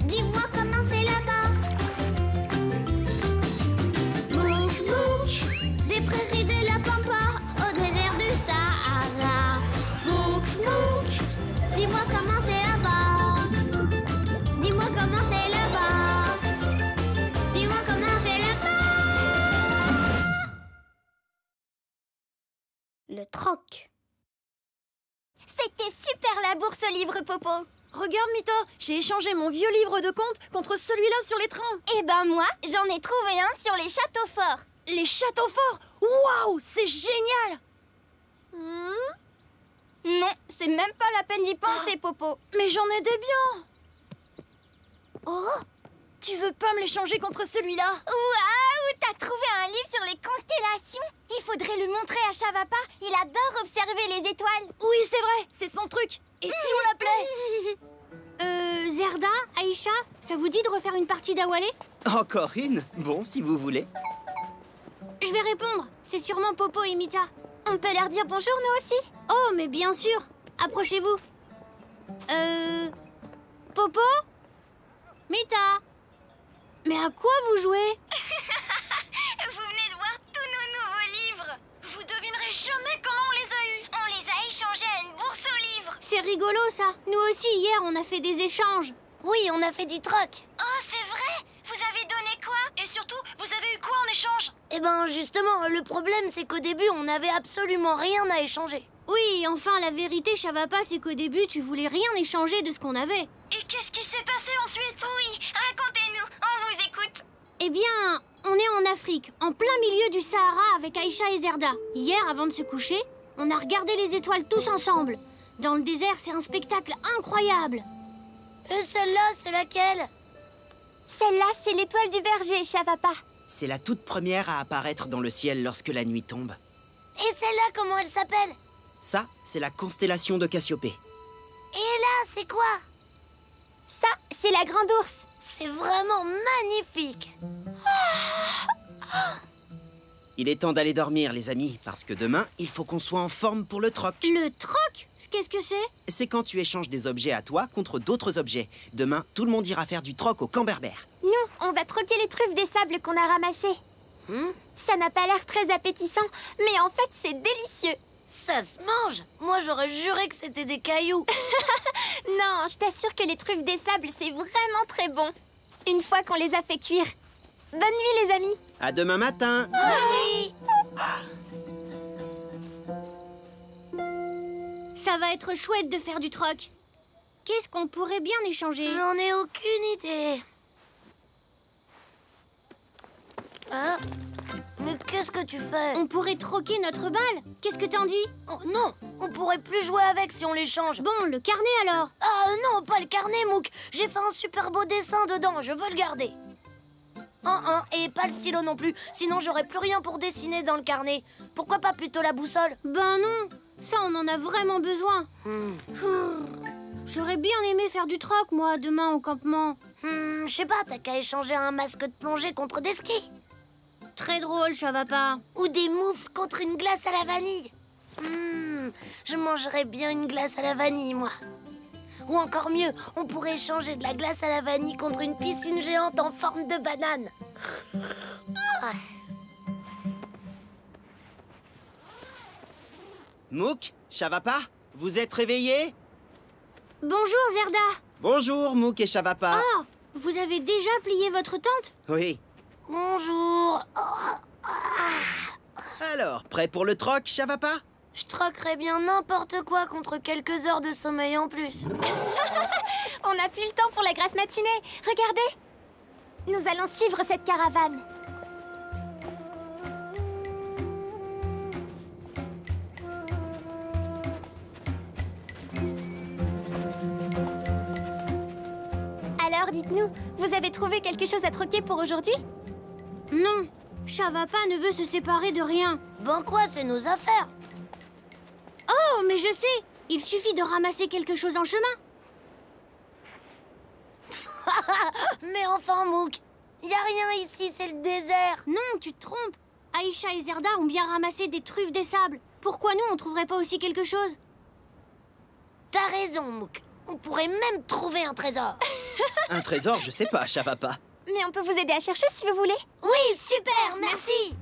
dis-moi comment c'est là-bas. Mouk Mouk, des prairies de la Pampa au désert du Sahara. Mouk Mouk, dis-moi comment c'est là-bas. Dis-moi comment c'est là-bas. Dis-moi comment c'est là-bas. Le troc. C'était super la bourse aux livres, Popo. Regarde, Mita, j'ai échangé mon vieux livre de contes contre celui-là sur les trains. Eh ben moi, j'en ai trouvé un sur les châteaux forts. Les châteaux forts? Waouh, c'est génial! Non, c'est même pas la peine d'y penser, Popo. Mais j'en ai des biens! Oh, Tu veux pas me l'échanger contre celui-là? waouh, t'as trouvé un livre sur les constellations. Il faudrait le montrer à Shabapa. Il adore observer les étoiles. Oui, c'est vrai, c'est son truc. Et si on l'appelait? Zerda, Aïcha, ça vous dit de refaire une partie d'Awalé? Encore une? Bon, si vous voulez. Je vais répondre. C'est sûrement Popo et Mita. On peut leur dire bonjour, nous aussi. Oh, mais bien sûr. Approchez-vous. Popo? Mita? Mais à quoi vous jouez? Vous venez de voir tous nos nouveaux livres. Vous devinerez jamais comment on les a eus. On les a échangés à une bourse aux livres. C'est rigolo, ça. Nous aussi, hier, on a fait des échanges. Oui, on a fait du troc. Oh, c'est vrai. Vous avez donné quoi? Et surtout, vous avez eu quoi en échange? Eh ben, justement, le problème, c'est qu'au début, on n'avait absolument rien à échanger. Oui, enfin, la vérité, Shabapa, c'est qu'au début, tu voulais rien échanger de ce qu'on avait. Et qu'est-ce qui s'est passé ensuite? Oui, racontez-nous. On vous écoute. Eh bien, on est en Afrique, en plein milieu du Sahara avec Aïcha et Zerda. Hier, avant de se coucher, on a regardé les étoiles tous ensemble. Dans le désert, c'est un spectacle incroyable. Et celle-là, c'est laquelle? Celle-là, c'est l'étoile du berger, Shabapa. C'est la toute première à apparaître dans le ciel lorsque la nuit tombe. Et celle-là, comment elle s'appelle? Ça, c'est la constellation de Cassiopée. Et là, c'est quoi? Ça, c'est la grande ours. C'est vraiment magnifique. Il est temps d'aller dormir, les amis, parce que demain, il faut qu'on soit en forme pour le troc. Le troc? Qu'est-ce que c'est? C'est quand tu échanges des objets à toi contre d'autres objets. Demain, tout le monde ira faire du troc au camp berbère. Nous, on va troquer les truffes des sables qu'on a ramassés. Ça n'a pas l'air très appétissant, mais en fait, c'est délicieux. Ça se mange. Moi, j'aurais juré que c'était des cailloux. Non, je t'assure que les truffes des sables, c'est vraiment très bon. Une fois qu'on les a fait cuire. Bonne nuit, les amis. À demain matin. Oui. Ça va être chouette de faire du troc. Qu'est-ce qu'on pourrait bien échanger? J'en ai aucune idée. Hein? Mais qu'est-ce que tu fais? On pourrait troquer notre balle. Qu'est-ce que t'en dis? Oh, non, on pourrait plus jouer avec si on l'échange. Bon, le carnet alors. Ah non, pas le carnet, Mouk. J'ai fait un super beau dessin dedans, je veux le garder. Et pas le stylo non plus, sinon j'aurais plus rien pour dessiner dans le carnet. Pourquoi pas plutôt la boussole? Ben non, ça on en a vraiment besoin. J'aurais bien aimé faire du troc, moi, demain au campement. Je sais pas, t'as qu'à échanger un masque de plongée contre des skis. Très drôle, Shabapa. Ou des moufles contre une glace à la vanille. Je mangerais bien une glace à la vanille, moi. Ou encore mieux, on pourrait échanger de la glace à la vanille contre une piscine géante en forme de banane. Mouk, Shabapa, vous êtes réveillés? Bonjour, Zerda. Bonjour, Mouk et Shabapa. Oh, vous avez déjà plié votre tente? Oui, Bonjour. Alors, prêt pour le troc, Chavapa? Je troquerais bien n'importe quoi contre quelques heures de sommeil en plus. On n'a plus le temps pour la grasse matinée. Regardez. Nous allons suivre cette caravane. Alors, dites-nous, vous avez trouvé quelque chose à troquer pour aujourd'hui? Non, Chavapa ne veut se séparer de rien. Ben quoi, c'est nos affaires. Oh, mais je sais. Il suffit de ramasser quelque chose en chemin. Mais enfin, Mouk, y a rien ici, c'est le désert. Non, tu te trompes. Aïcha et Zerda ont bien ramassé des truffes des sables. Pourquoi nous, on trouverait pas aussi quelque chose? T'as raison, Mouk. On pourrait même trouver un trésor. Un trésor, je sais pas, Chavapa. Mais on peut vous aider à chercher si vous voulez. Oui, super, merci.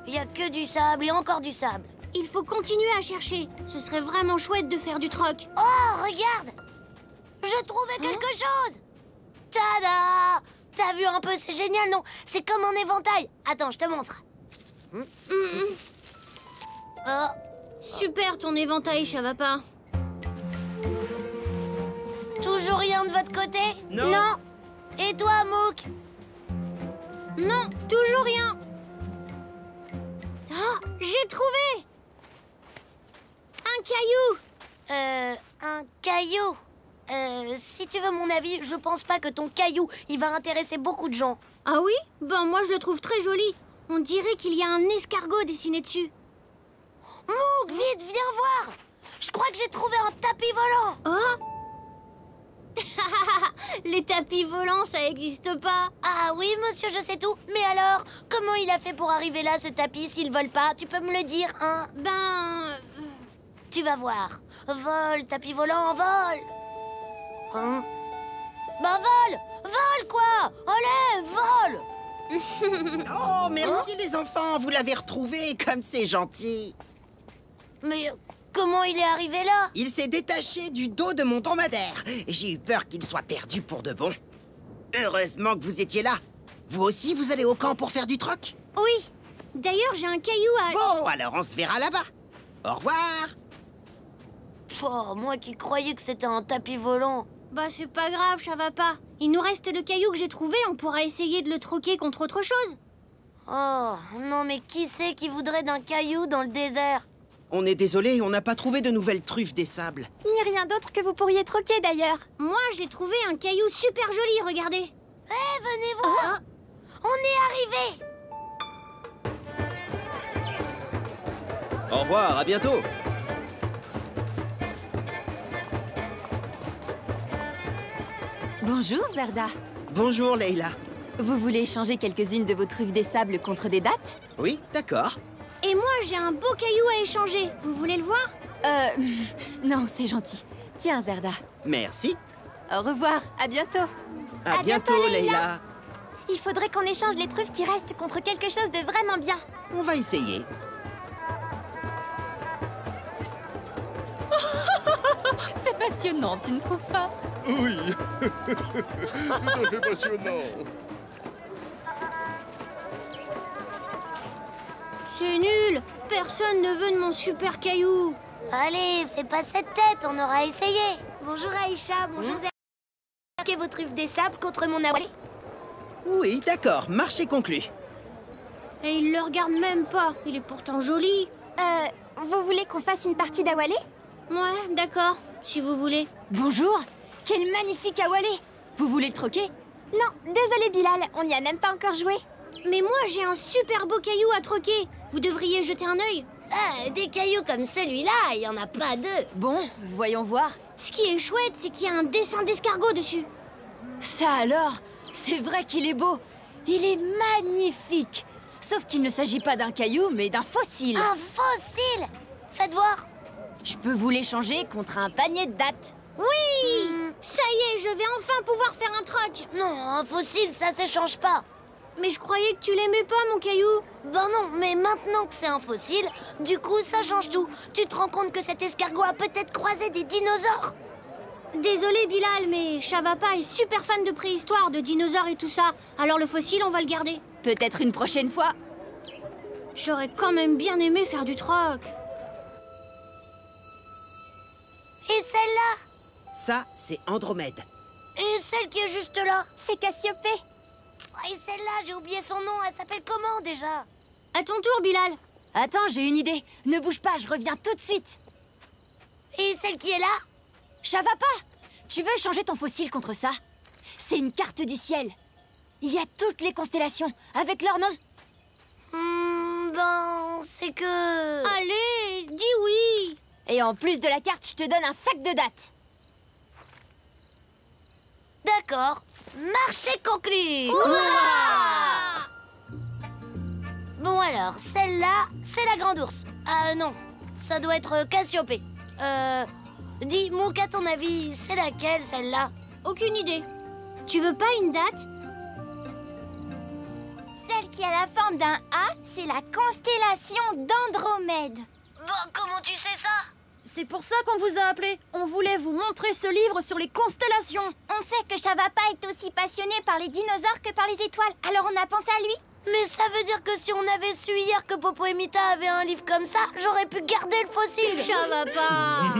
Il y a que du sable et encore du sable. Il faut continuer à chercher. Ce serait vraiment chouette de faire du troc. Oh, regarde! Je trouvais quelque chose! Tada! T'as vu un peu, c'est génial, non? C'est comme un éventail. Attends, je te montre. Oh. Super ton éventail, Chavapa. Toujours rien de votre côté? Non. Et toi, Mouk? Non, toujours rien. Ah, j'ai trouvé! Un caillou! Un caillou? Si tu veux mon avis, je pense pas que ton caillou, il va intéresser beaucoup de gens. Ah oui? Ben moi je le trouve très joli. On dirait qu'il y a un escargot dessiné dessus. Mouk, vite, viens voir! Je crois que j'ai trouvé un tapis volant! Oh! Les tapis volants, ça existe pas. Ah oui, monsieur, je sais tout. Mais alors, comment il a fait pour arriver là, ce tapis, s'il vole pas? Tu peux me le dire, hein? Tu vas voir. Vole, tapis volant, vole! Hein? Ben vole! Vole, quoi! Allez, vole! Oh, merci les enfants, vous l'avez retrouvé, comme c'est gentil. Mais comment il est arrivé là? Il s'est détaché du dos de mon dromadaire, et j'ai eu peur qu'il soit perdu pour de bon. Heureusement que vous étiez là. Vous aussi, vous allez au camp pour faire du troc? Oui. D'ailleurs, j'ai un caillou à... Bon, alors on se verra là-bas. Au revoir. Oh, moi qui croyais que c'était un tapis volant. Bah c'est pas grave, Chavapa. Il nous reste le caillou que j'ai trouvé, on pourra essayer de le troquer contre autre chose. Oh, non mais qui c'est qui voudrait d'un caillou dans le désert? On est désolé, on n'a pas trouvé de nouvelles truffes des sables. Ni rien d'autre que vous pourriez troquer d'ailleurs. Moi, j'ai trouvé un caillou super joli, regardez. Eh, venez voir. On est arrivé. Au revoir, à bientôt. Bonjour, Zerda. Bonjour, Leila. Vous voulez échanger quelques-unes de vos truffes des sables contre des dattes? Oui, d'accord. Et moi, j'ai un beau caillou à échanger. Vous voulez le voir? Non, c'est gentil. Tiens, Zerda. Merci. Au revoir, à bientôt. À bientôt, Leila. Il faudrait qu'on échange les truffes qui restent contre quelque chose de vraiment bien. On va essayer. C'est passionnant, tu ne trouves pas? Oui, tout à fait passionnant. C'est nul. Personne ne veut de mon super caillou. Allez, fais pas cette tête, on aura essayé. Bonjour Aïcha, bonjour Zerda. Troquez vos truffes des sables contre mon awalé. Oui, d'accord, marché conclu. Et il le regarde même pas. Il est pourtant joli. Vous voulez qu'on fasse une partie d'awalé? Ouais, d'accord, si vous voulez. Bonjour. Quel magnifique awalé. Vous voulez le troquer? Non, désolé Bilal, on n'y a même pas encore joué. Mais moi, j'ai un super beau caillou à troquer. Vous devriez jeter un œil. Ah, des cailloux comme celui-là, il y en a pas deux. Bon, voyons voir. Ce qui est chouette, c'est qu'il y a un dessin d'escargot dessus. Ça alors, c'est vrai qu'il est beau. Il est magnifique. Sauf qu'il ne s'agit pas d'un caillou, mais d'un fossile. Un fossile? Faites voir. Je peux vous l'échanger contre un panier de dattes. Oui! Ça y est, je vais enfin pouvoir faire un troc. Non, un fossile, ça s'échange pas. Mais je croyais que tu l'aimais pas, mon caillou. Ben non, mais maintenant que c'est un fossile, du coup, ça change tout. Tu te rends compte que cet escargot a peut-être croisé des dinosaures? Désolé Bilal, mais Chavapa est super fan de préhistoire, de dinosaures et tout ça. Alors le fossile, on va le garder. Peut-être une prochaine fois. J'aurais quand même bien aimé faire du troc. Et celle-là? Ça, c'est Andromède. Et celle qui est juste là? C'est Cassiopée. Et celle-là, j'ai oublié son nom. Elle s'appelle comment déjà? À ton tour, Bilal. Attends, j'ai une idée. Ne bouge pas, je reviens tout de suite. Et celle qui est là? Chavapa, tu veux changer ton fossile contre ça? C'est une carte du ciel. Il y a toutes les constellations, avec leur nom. Ben, c'est que... Allez, dis oui. Et en plus de la carte, je te donne un sac de dates. D'accord. Marché conclu. Bon alors, celle-là, c'est la grande ours. Ah non, ça doit être Cassiopée. Dis, Mouk, à ton avis, c'est laquelle, celle-là? Aucune idée. Tu veux pas une date? Celle qui a la forme d'un A, c'est la constellation d'Andromède. Bon, comment tu sais ça? C'est pour ça qu'on vous a appelé. On voulait vous montrer ce livre sur les constellations. On sait que Chavapa est aussi passionné par les dinosaures que par les étoiles, alors on a pensé à lui. Mais ça veut dire que si on avait su hier que Popo et Mita avaient un livre comme ça, j'aurais pu garder le fossile. Chavapa.